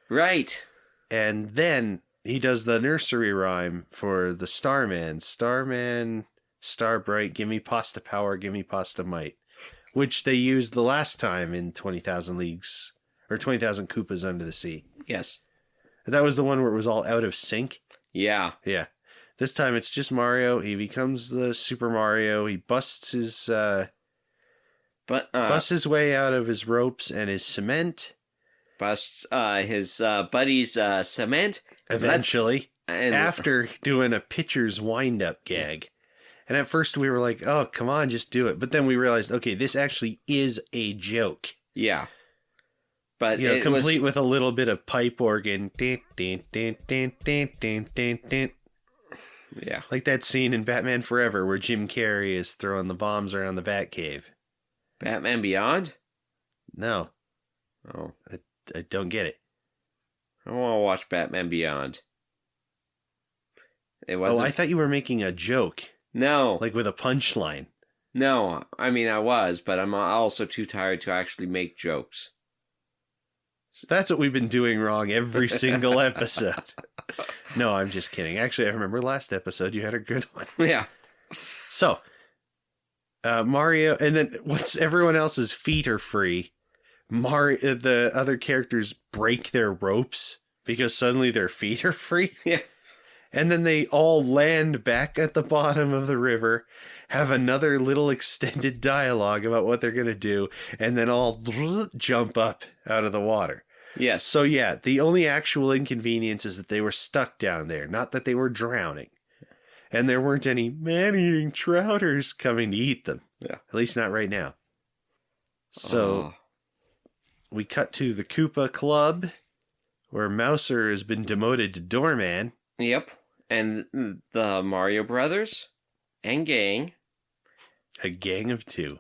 Right. And then he does the nursery rhyme for the Starman. Starman, star bright, give me pasta power, give me pasta might. Which they used the last time in 20,000 Leagues, or 20,000 Koopas Under the Sea. Yes. That was the one where it was all out of sync? Yeah. Yeah. This time it's just Mario. He becomes the Super Mario. He busts his way out of his ropes and his cement. Busts his buddy's cement. Eventually. After doing a pitcher's wind-up gag. And at first we were like, oh, come on, just do it. But then we realized, okay, this actually is a joke. Yeah. But it complete with a little bit of pipe organ. Yeah. Like that scene in Batman Forever where Jim Carrey is throwing the bombs around the Batcave. Batman Beyond? No. Oh. I don't get it. I want to watch Batman Beyond. I thought you were making a joke. No. Like with a punchline. No, I mean I was, but I'm also too tired to actually make jokes. So that's what we've been doing wrong every single episode. No, I'm just kidding. Actually, I remember last episode you had a good one. Yeah. So, Mario, and then once everyone else's feet are free, the other characters break their ropes because suddenly their feet are free. Yeah. And then they all land back at the bottom of the river, have another little extended dialogue about what they're going to do, and then all jump up out of the water. Yes. So yeah, the only actual inconvenience is that they were stuck down there, not that they were drowning. And there weren't any man-eating trouters coming to eat them. Yeah. At least not right now. So we cut to the Koopa Club, where Mouser has been demoted to doorman. Yep. And the Mario Brothers and gang. A gang of 2.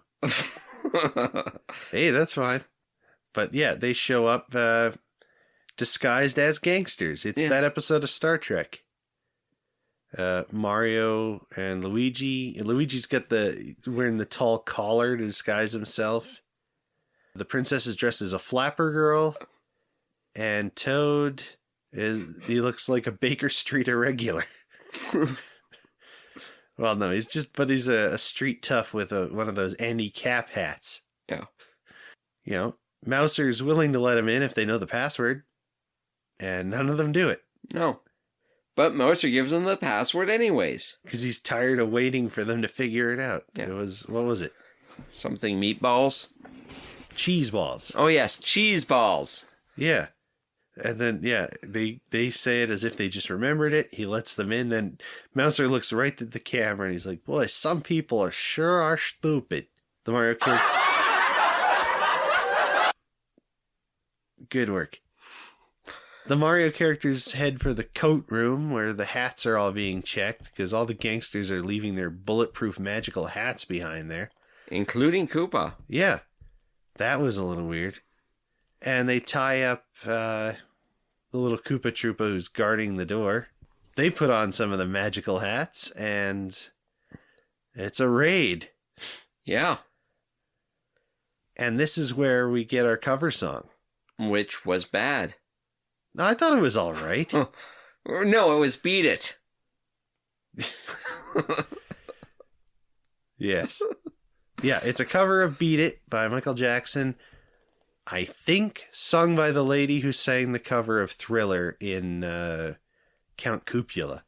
Hey, that's fine. But yeah, they show up disguised as gangsters. It's that episode of Star Trek. Mario and Luigi. Luigi's got wearing the tall collar to disguise himself. The princess is dressed as a flapper girl. And Toad he looks like a Baker Street irregular. Well, no, he's a street tough with one of those Andy Cap hats. Yeah. You know, Mouser's willing to let him in if they know the password, and none of them do it. No. But Mouser gives them the password anyways. Because he's tired of waiting for them to figure it out. Yeah. What was it? Something meatballs? Cheese balls. Oh, yes, cheese balls. Yeah. And then, yeah, they say it as if they just remembered it. He lets them in. Then Mouser looks right at the camera and he's like, boy, some people sure are stupid. The Mario Kart. Good work. The Mario characters head for the coat room where the hats are all being checked because all the gangsters are leaving their bulletproof magical hats behind there. Including Koopa. Yeah. That was a little weird. And they tie up the little Koopa Troopa who's guarding the door. They put on some of the magical hats, and it's a raid. Yeah. And this is where we get our cover song. Which was bad. I thought it was all right. No, it was Beat It. Yes. Yeah, it's a cover of Beat It by Michael Jackson. I think sung by the lady who sang the cover of Thriller in Count Cupula.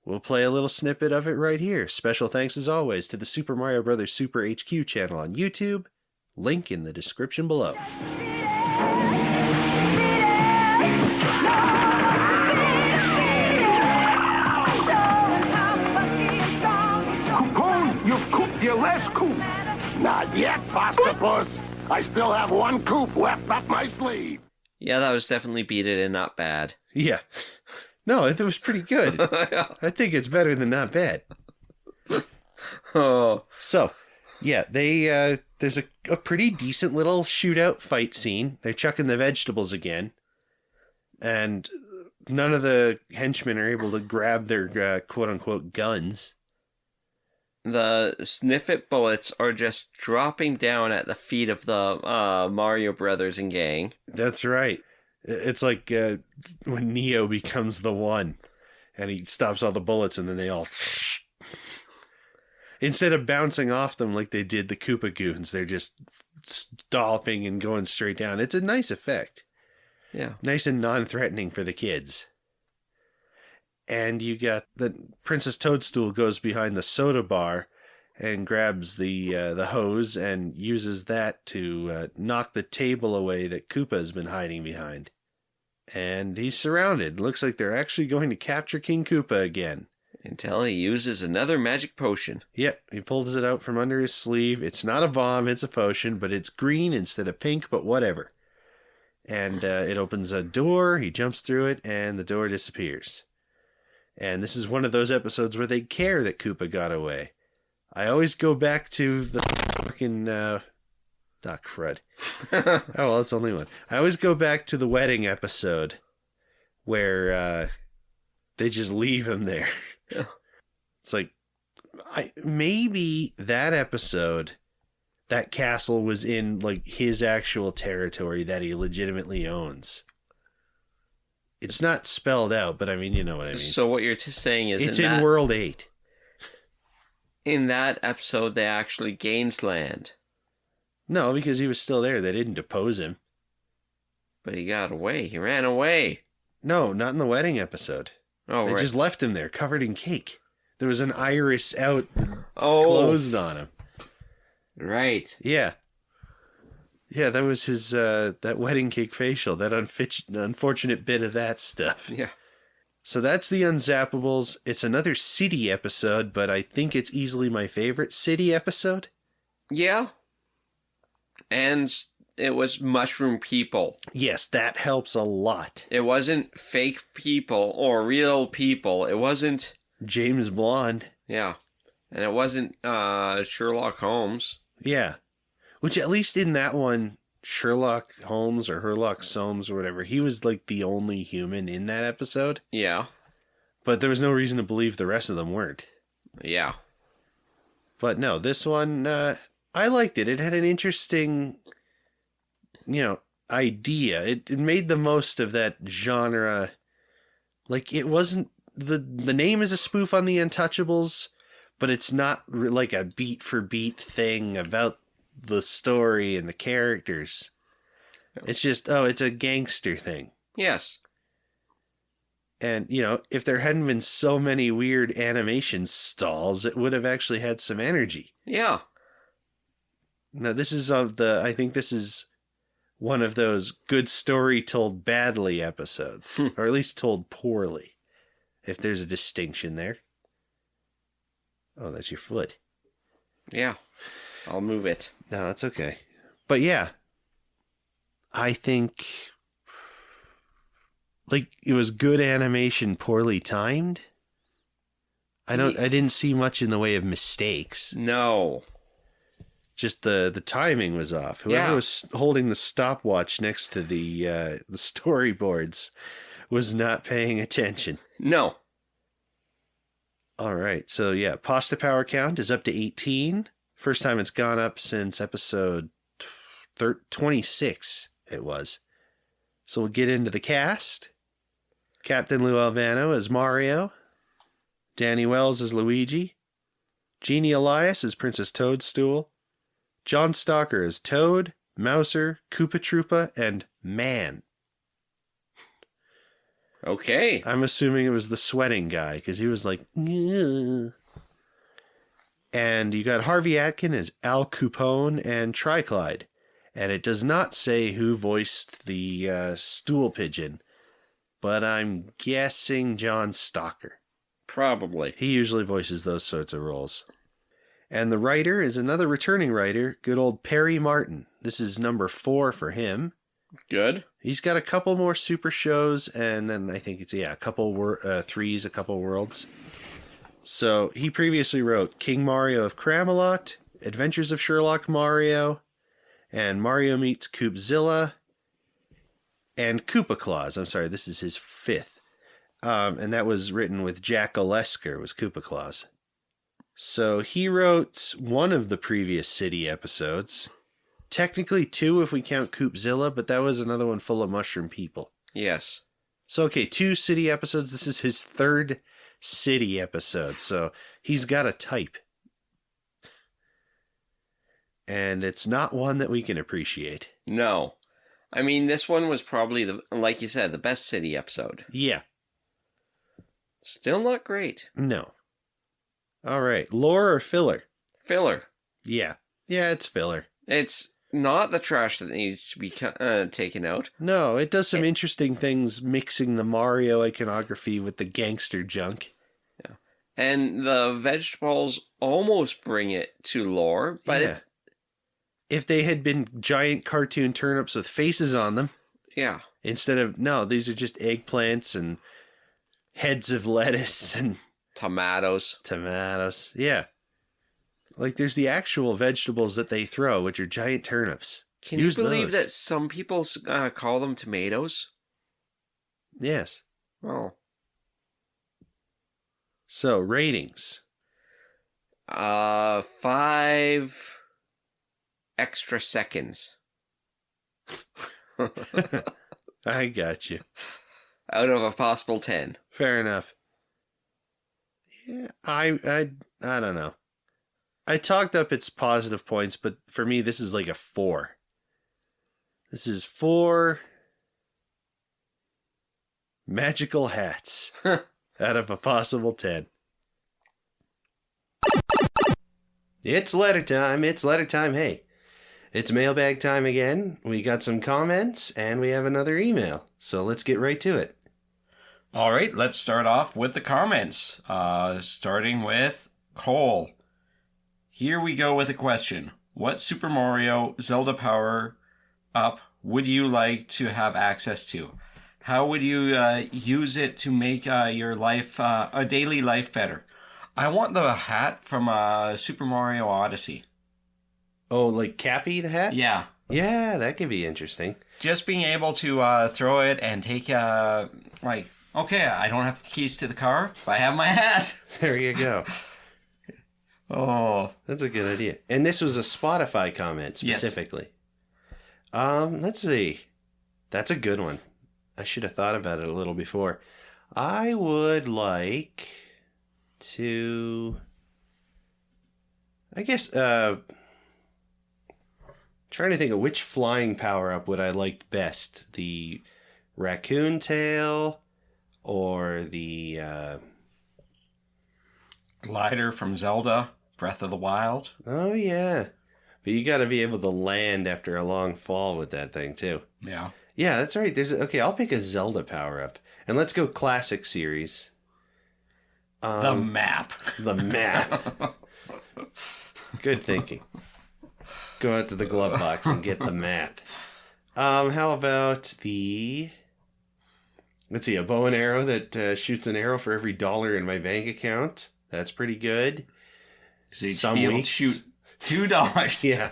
We'll play a little snippet of it right here. Special thanks as always to the Super Mario Bros. Super HQ channel on YouTube. Link in the description below. Koopone, you've cooped your last coop. Not yet, Pastapus. I still have one coop left up my sleeve. Yeah, that was definitely Beat It and not bad. Yeah. No, it was pretty good. I think it's better than not bad. Oh. So, yeah, there's a pretty decent little shootout fight scene. They're chucking the vegetables again. And none of the henchmen are able to grab their quote-unquote guns. The sniffet bullets are just dropping down at the feet of the Mario Brothers and gang. That's right. It's like when Neo becomes the one and he stops all the bullets and then they all... Instead of bouncing off them like they did the Koopa Goons, they're just stomping and going straight down. It's a nice effect. Yeah. Nice and non-threatening for the kids. And you got the Princess Toadstool goes behind the soda bar and grabs the hose and uses that to knock the table away that Koopa's been hiding behind. And he's surrounded. Looks like they're actually going to capture King Koopa again. Until he uses another magic potion. Yep, he pulls it out from under his sleeve. It's not a bomb, it's a potion, but it's green instead of pink, but whatever. And it opens a door, he jumps through it, and the door disappears. And this is one of those episodes where they care that Koopa got away. I always go back to the fucking... crud. Oh, well, it's only one. I always go back to the wedding episode where they just leave him there. Yeah. It's like, maybe that episode, that castle was in like his actual territory that he legitimately owns. It's not spelled out, but I mean, you know what I mean. So what you're saying is it's in World 8. In that episode, they actually gained land. No, because he was still there. They didn't depose him. But he got away. He ran away. No, not in the wedding episode. Oh, they right. just left him there, covered in cake. There was an iris out closed on him. Right. Yeah. Yeah, that was his, that wedding cake facial, that unfortunate bit of that stuff. Yeah. So that's the Unzappables. It's another city episode, but I think it's easily my favorite city episode. Yeah. And it was mushroom people. Yes, that helps a lot. It wasn't fake people or real people. It wasn't... James Blonde. Yeah. And it wasn't Sherlock Holmes. Yeah. Which at least in that one, Sherlock Holmes or Herlock Soames or whatever, he was like the only human in that episode. Yeah. But there was no reason to believe the rest of them weren't. Yeah. But no, this one, I liked it. It had an interesting, idea. It made the most of that genre. Like, it wasn't... The name is a spoof on the Untouchables, but it's not like a beat for beat thing about the story and the characters. It's just, it's a gangster thing. Yes. And, if there hadn't been so many weird animation stalls, it would have actually had some energy. Yeah. Now, I think this is one of those good story told badly episodes, or at least told poorly, if there's a distinction there. Oh, that's your foot. Yeah. I'll move it. No, that's okay. But yeah, I think it was good animation, poorly timed. I didn't see much in the way of mistakes. No. Just the timing was off. Whoever was holding the stopwatch next to the storyboards was not paying attention. No. All right. So yeah, pasta power count is up to 18. First time it's gone up since episode 26 it was. So we'll get into the cast. Captain Lou Albano as Mario. Danny Wells as Luigi. Jeannie Elias as Princess Toadstool. John Stalker as Toad, Mouser, Koopa Troopa, and Man. Okay. I'm assuming it was the sweating guy, because he was like, "Ugh." And you got Harvey Atkin as Al Koopone and Triclyde. And it does not say who voiced the stool pigeon, but I'm guessing John Stalker. Probably. He usually voices those sorts of roles. And the writer is another returning writer, good old Perry Martin. This is number 4 for him. Good. He's got a couple more super shows, and then I think it's, a couple threes, a couple worlds. So he previously wrote King Mario of Cramelot, Adventures of Sherlock Mario, and Mario Meets Koopzilla, and Koopa Claus. I'm sorry, this is his 5th. And that was written with Jack Olesker, was Koopa Claus. So he wrote one of the previous City episodes. Technically 2 if we count Koopzilla, but that was another one full of mushroom people. Yes. So, 2 City episodes. This is his 3rd City episode, so he's got a type. And it's not one that we can appreciate. No. I mean, this one was probably, like you said, the best City episode. Yeah. Still not great. No. All right. Lore or filler? Filler. Yeah. Yeah, it's filler. It's not the trash that needs to be taken out. No, it does some interesting things mixing the Mario iconography with the gangster junk. Yeah. And the vegetables almost bring it to lore, but if they had been giant cartoon turnips with faces on them. Yeah. Instead of, no, these are just eggplants and heads of lettuce and tomatoes. Yeah. Like there's the actual vegetables that they throw, which are giant turnips. Can you believe that some people call them tomatoes? Yes. Oh. So, ratings. 5 extra seconds. I got you. Out of a possible 10. Fair enough. Yeah, I don't know. I talked up its positive points, but for me, this is like a 4. This is 4 magical hats out of a possible 10. It's letter time. Hey, it's mailbag time again. We got some comments and we have another email. So let's get right to it. All right, let's start off with the comments. Starting with Cole. Here we go with a question. What Super Mario Zelda power up would you like to have access to? How would you use it to make your life, a daily life better? I want the hat from Super Mario Odyssey. Oh, like Cappy the hat? Yeah. Yeah, that could be interesting. Just being able to throw it and take, okay, I don't have the keys to the car, but I have my hat. There you go. Oh. That's a good idea. And this was a Spotify comment specifically. Yes. Let's see. That's a good one. I should have thought about it a little before. I would like to I guess, trying to think of which flying power-up would I like best. The raccoon tail or the, Glider from Zelda, Breath of the Wild. Oh, yeah. But you gotta be able to land after a long fall with that thing, too. Yeah. Yeah, that's right. Okay, I'll pick a Zelda power-up. And let's go classic series. The map. The map. Good thinking. Go out to the glove box and get the map. How about the... Let's see, a bow and arrow that shoots an arrow for every $1 in my bank account. That's pretty good. So you'd Some be able to weeks. shoot $2. Yeah.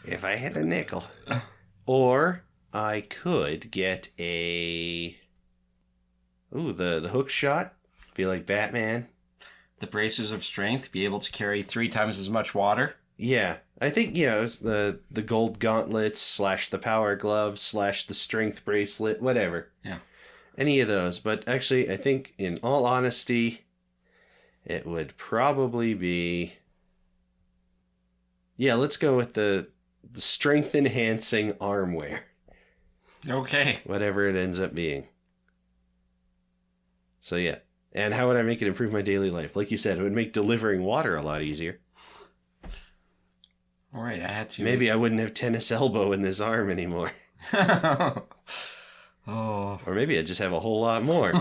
If I had a nickel. Or I could get a... Ooh, the hook shot. Be like Batman. The bracers of strength, be able to carry 3 times as much water. Yeah. I think, yeah, it was the gold gauntlets / the power gloves / the strength bracelet, whatever. Yeah. Any of those. But actually, I think, in all honesty, it would probably be... Yeah, let's go with the strength-enhancing armwear. Okay. Whatever it ends up being. So, yeah. And how would I make it improve my daily life? Like you said, it would make delivering water a lot easier. All right, I had to... Maybe I wouldn't have tennis elbow in this arm anymore. Oh. Or maybe I'd just have a whole lot more.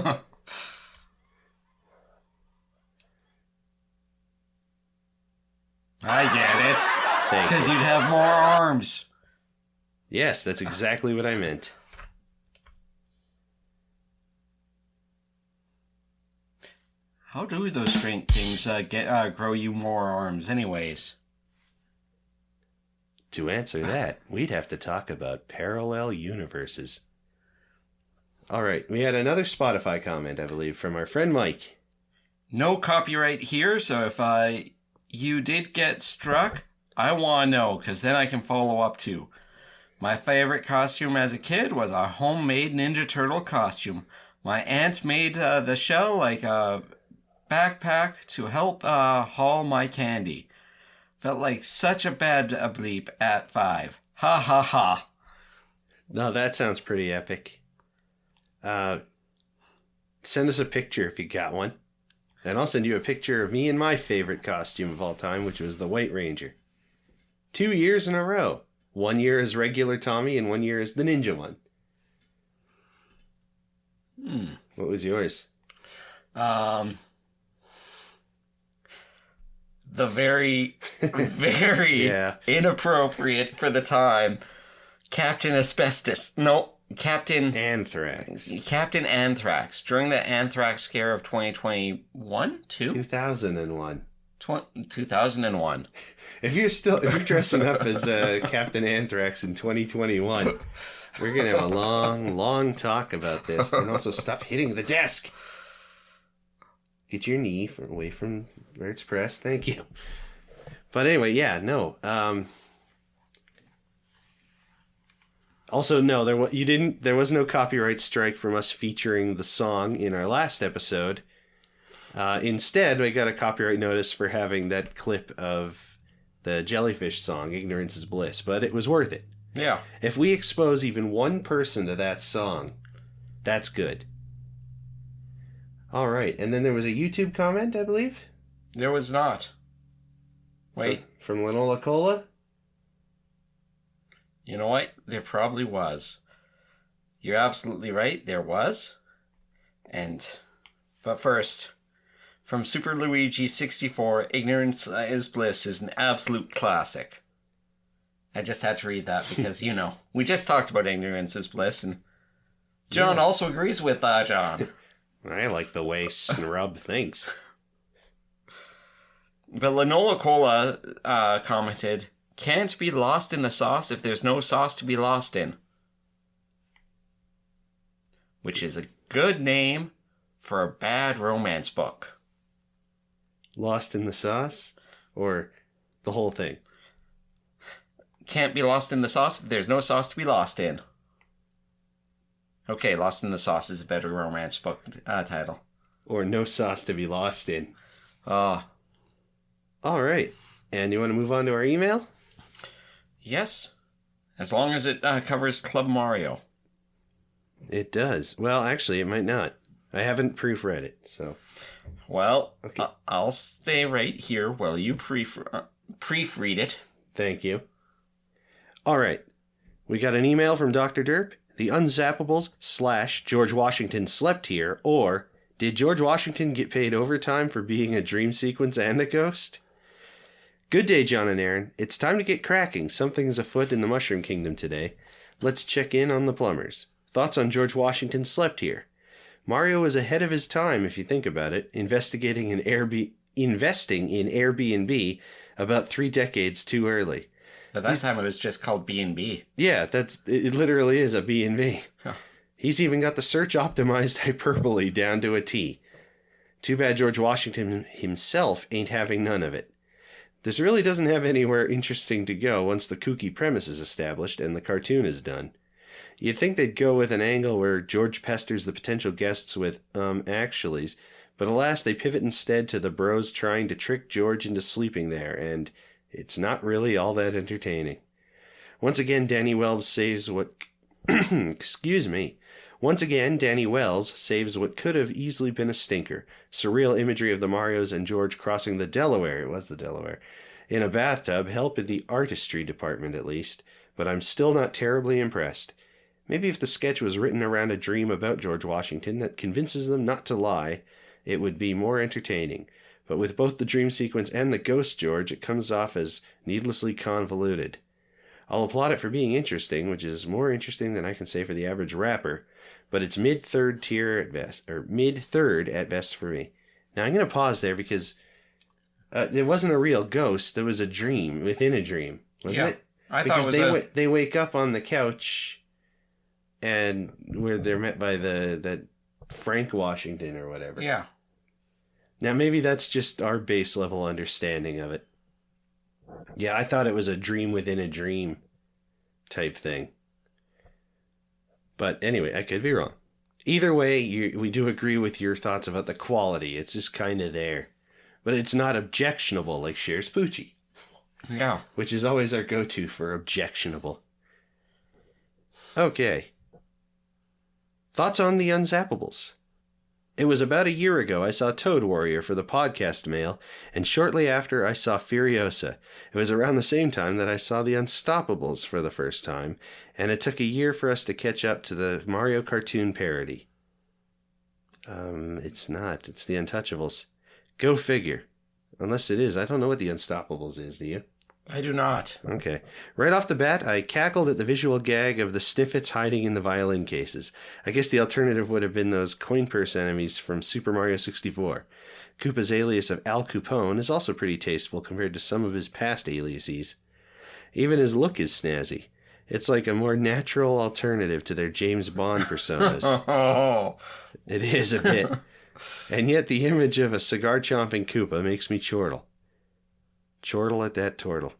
I get it. Thank Because you. you'd have more arms. Yes, that's exactly what I meant. How do those strength things grow you more arms anyways? To answer that, we'd have to talk about parallel universes. All right, we had another Spotify comment, I believe, from our friend Mike. No copyright here, so if you did get struck, I want to know, because then I can follow up too. My favorite costume as a kid was a homemade Ninja Turtle costume. My aunt made the shell like a backpack to help haul my candy. Felt like such a bad bleep at 5. Ha ha ha. No, that sounds pretty epic. Send us a picture if you got one. And I'll send you a picture of me in my favorite costume of all time, which was the White Ranger. 2 years in a row. 1 year as regular Tommy and 1 year as the ninja one. What was yours? The very, very Yeah. inappropriate for the time Captain Asbestos. No, Captain Anthrax. Anthrax. During the Anthrax scare of 2021? 2001. 2001. If you're dressing up as Captain Anthrax in 2021, we're gonna have a long talk about this, and also stop hitting the desk. Get your knee away from where it's pressed. Thank you. But anyway, yeah, no. Also, no, there was no copyright strike from us featuring the song in our last episode. Instead, we got a copyright notice for having that clip of the Jellyfish song, Ignorance is Bliss, but it was worth it. Yeah. If we expose even one person to that song, that's good. All right, and then there was a YouTube comment, I believe? There was not. Wait. From Linola Cola? You know what? There probably was. You're absolutely right. There was. But first, from Super Luigi 64, Ignorance is Bliss is an absolute classic. I just had to read that because, we just talked about Ignorance is Bliss, and John also agrees with John. I like the way Snrub thinks. But Linola Cola commented, "Can't be lost in the sauce if there's no sauce to be lost in." Which is a good name for a bad romance book. Lost in the sauce? Or the whole thing? Can't be lost in the sauce if there's no sauce to be lost in. Okay, Lost in the Sauce is a better romance book title. Or no sauce to be lost in. Oh. All right. And you want to move on to our email? Yes. As long as it covers Club Mario. It does. Well, actually, it might not. I haven't proofread it, so... Well, Okay. I'll stay right here while you proofread it. Thank you. All right. We got an email from Dr. Derp. The Unzappables / George Washington slept here, or did George Washington get paid overtime for being a dream sequence and a ghost? Good day, John and Aaron. It's time to get cracking. Something's afoot in the Mushroom Kingdom today. Let's check in on the plumbers. Thoughts on George Washington slept here? Mario was ahead of his time, if you think about it, investing in Airbnb about 3 decades too early. At that time, it was just called B&B. Yeah, it literally is a B&B. Huh. He's even got the search-optimized hyperbole down to a T. Too bad George Washington himself ain't having none of it. This really doesn't have anywhere interesting to go once the kooky premise is established and the cartoon is done. You'd think they'd go with an angle where George pesters the potential guests with, actuallys, but alas, they pivot instead to the bros trying to trick George into sleeping there, and it's not really all that entertaining. Once again, Danny Wells saves what... Excuse me. Once again, Danny Wells saves what could have easily been a stinker. Surreal imagery of the Marios and George crossing the Delaware, it was the Delaware, in a bathtub help in the artistry department at least, but I'm still not terribly impressed. Maybe if the sketch was written around a dream about George Washington that convinces them not to lie, it would be more entertaining. But with both the dream sequence and the ghost George, it comes off as needlessly convoluted. I'll applaud it for being interesting, which is more interesting than I can say for the average rapper, but it's mid-third tier at best, or mid-third at best for me. Now I'm going to pause there because it wasn't a real ghost, it was a dream within a dream, wasn't it? I Because thought it was they wake up on the couch and where they're met by that Frank Washington or whatever. Yeah. Now maybe that's just our base level understanding of it. Yeah, I thought it was a dream within a dream type thing. But anyway, I could be wrong. Either way, we do agree with your thoughts about the quality. It's just kind of there. But it's not objectionable like Cher's Poochie. Yeah. Which is always our go-to for objectionable. Okay. Thoughts on the Unzappables? It was about a year ago I saw Toad Warrior for the podcast mail, and shortly after I saw Furiosa. It was around the same time that I saw the Unstoppables for the first time, and it took a year for us to catch up to the Mario cartoon parody. It's not. It's the Untouchables. Go figure. Unless it is. I don't know what the Unstoppables is, do you? I do not. Okay. Right off the bat, I cackled at the visual gag of the Sniffets hiding in the violin cases. I guess the alternative would have been those coin purse enemies from Super Mario 64. Koopa's alias of Al Koopone is also pretty tasteful compared to some of his past aliases. Even his look is snazzy. It's like a more natural alternative to their James Bond personas. Oh. It is a bit. And yet the image of a cigar-chomping Koopa makes me chortle. Chortle at that turtle.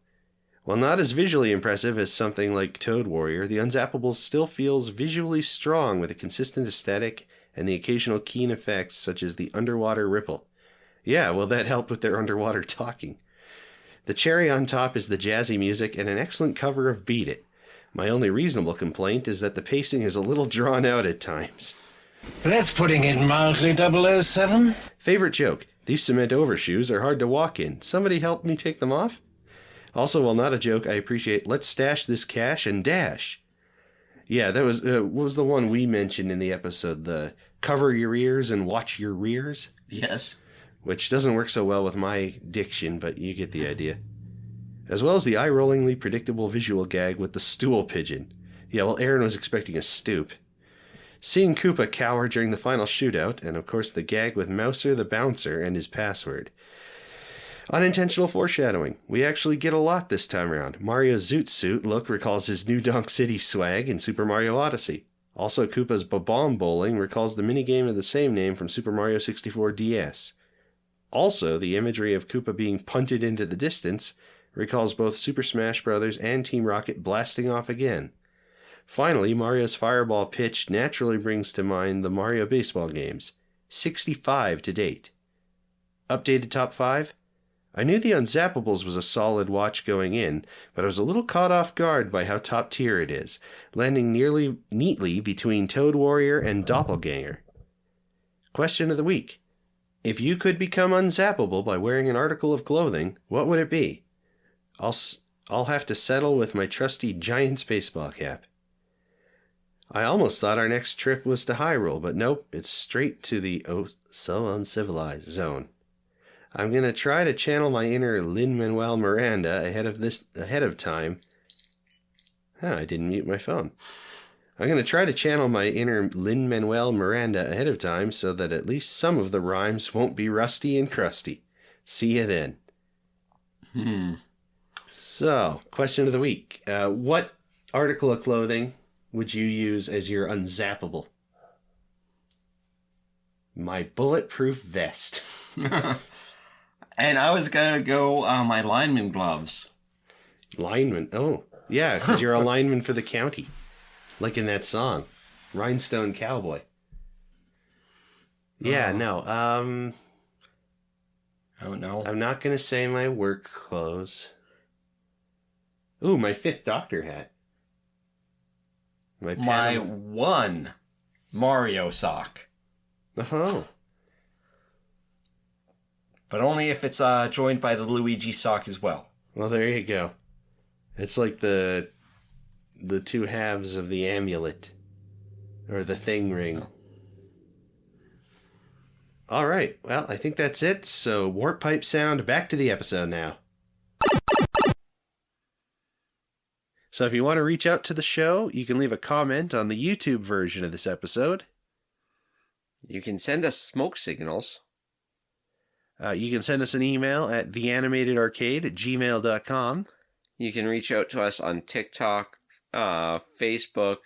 While not as visually impressive as something like Toad Warrior, the Unzappables still feels visually strong with a consistent aesthetic and the occasional keen effects such as the underwater ripple. Yeah, well, that helped with their underwater talking. The cherry on top is the jazzy music and an excellent cover of Beat It. My only reasonable complaint is that the pacing is a little drawn out at times. That's putting it mildly, 007. Favorite joke. These cement overshoes are hard to walk in. Somebody help me take them off? Also, while not a joke, I appreciate let's stash this cash and dash. Yeah, that was, what was the one we mentioned in the episode? The cover your ears and watch your rears? Yes. Which doesn't work so well with my diction, but you get the idea. As well as the eye-rollingly predictable visual gag with the stool pigeon. Yeah, well, Aaron was expecting a stoop. Seeing Koopa cower during the final shootout, and of course the gag with Mouser the Bouncer and his password. Unintentional foreshadowing. We actually get a lot this time around. Mario's Zoot Suit look recalls his New Donk City swag in Super Mario Odyssey. Also, Koopa's Ba-Bomb Bowling recalls the minigame of the same name from Super Mario 64 DS. Also, the imagery of Koopa being punted into the distance recalls both Super Smash Bros. And Team Rocket blasting off again. Finally, Mario's fireball pitch naturally brings to mind the Mario baseball games. 65 to date. Updated top 5? I knew the Unzappables was a solid watch going in, but I was a little caught off guard by how top tier it is, landing nearly neatly between Toad Warrior and Doppelganger. Question of the week. If you could become unzappable by wearing an article of clothing, what would it be? I'll have to settle with my trusty giant baseball cap. I almost thought our next trip was to Hyrule, but nope, it's straight to the so uncivilized zone. I'm going to try to channel my inner Lin-Manuel Miranda ahead of time. I didn't mute my phone. I'm going to try to channel my inner Lin-Manuel Miranda ahead of time so that at least some of the rhymes won't be rusty and crusty. See you then. So, question of the week. What article of clothing would you use as your unzappable? My bulletproof vest. And I was going to go my lineman gloves. Lineman? Oh, yeah, because you're a lineman for the county. Like in that song, Rhinestone Cowboy. Yeah, no. Oh, no. I'm not going to say my work clothes. Ooh, my Fifth Doctor hat. My one Mario sock. Oh. But only if it's joined by the Luigi sock as well. Well, there you go. It's like the two halves of the amulet. Or the thing ring. All right. Well, I think that's it. So, warp pipe sound. Back to the episode now. So if you want to reach out to the show, you can leave a comment on the YouTube version of this episode. You can send us smoke signals. You can send us an email at theanimatedarcade@gmail.com. You can reach out to us on TikTok, Facebook,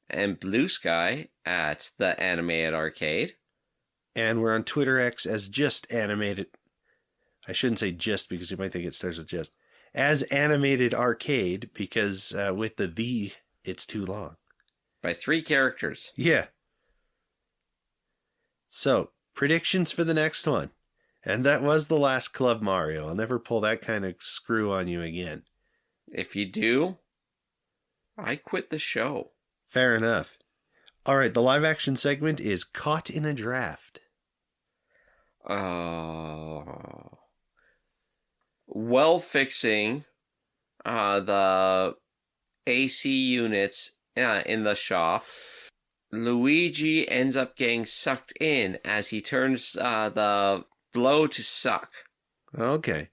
and Blue Sky at The Animated Arcade. And we're on Twitter X as Just Animated. I shouldn't say just because you might think it starts with just. As Animated Arcade, because with the, it's too long. By 3 characters. Yeah. So, predictions for the next one. And that was the last Club Mario. I'll never pull that kind of screw on you again. If you do, I quit the show. Fair enough. All right, the live action segment is Caught in a Draft. While fixing the AC units in the shop, Luigi ends up getting sucked in as he turns the blow to suck. Okay,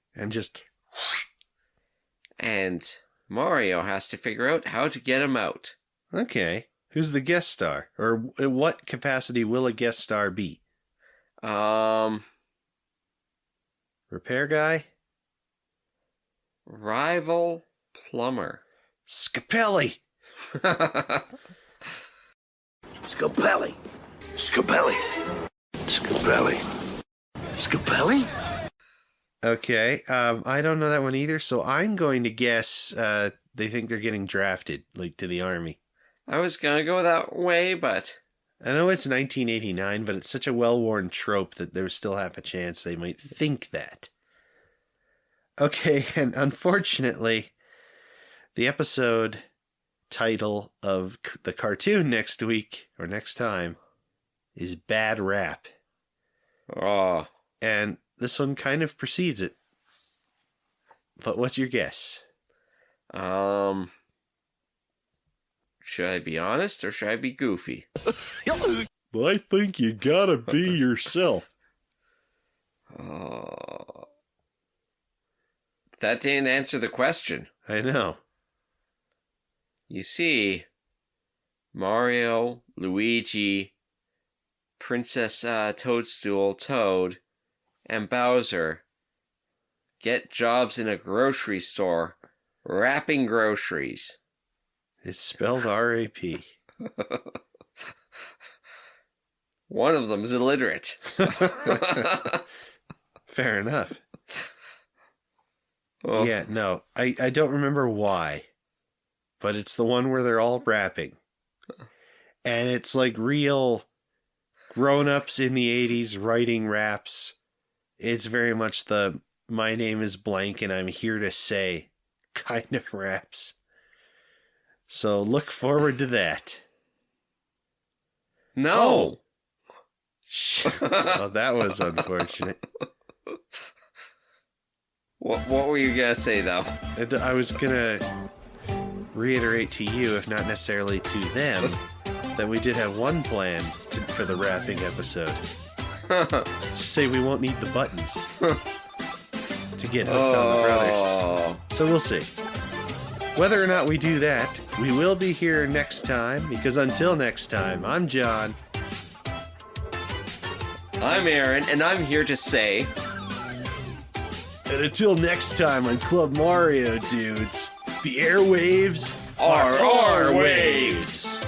and Mario has to figure out how to get him out. Okay, who's the guest star? Or in what capacity will a guest star be? Repair guy? Rival plumber. Scapelli! Scapelli. Scapelli. Scapelli. Scapelli? Okay, I don't know that one either, so I'm going to guess they think they're getting drafted, like, to the army. I was gonna go that way, but... I know it's 1989, but it's such a well-worn trope that there's still half a chance they might think that. Okay, and unfortunately, the episode title of the cartoon next week, or next time, is Bad Rap. Oh. And this one kind of precedes it. But what's your guess? Should I be honest or should I be goofy? I think you gotta be yourself. That didn't answer the question. I know. You see, Mario, Luigi, Princess Toadstool, Toad, and Bowser get jobs in a grocery store wrapping groceries. It's spelled R-A-P. One of them's illiterate. Fair enough. Oh. Yeah, no, I don't remember why, but it's the one where they're all rapping. And it's like real grown-ups in the 80s writing raps. It's very much the my name is blank and I'm here to say kind of raps. So look forward to that. No. Oh, that was unfortunate. What were you going to say, though? I was going to reiterate to you, if not necessarily to them, that we did have one plan for the rapping episode. Just say we won't need the buttons to get hooked on the brothers. So we'll see. Whether or not we do that, we will be here next time, because until next time, I'm John. I'm Aaron, and I'm here to say... And until next time on Club Mario, dudes, the airwaves are our waves!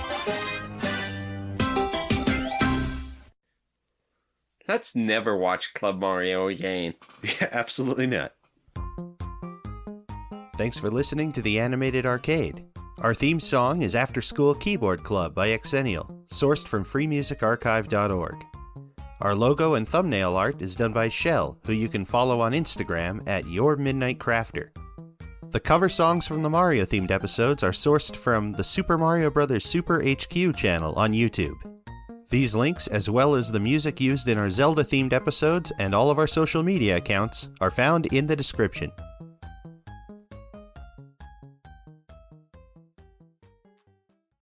Let's never watch Club Mario again. Yeah, absolutely not. Thanks for listening to The Animated Arcade. Our theme song is After School Keyboard Club by Xennial, sourced from freemusicarchive.org. Our logo and thumbnail art is done by Shell, who you can follow on Instagram at YourMidnightCrafter. The cover songs from the Mario-themed episodes are sourced from the Super Mario Bros. Super HQ channel on YouTube. These links, as well as the music used in our Zelda-themed episodes and all of our social media accounts, are found in the description.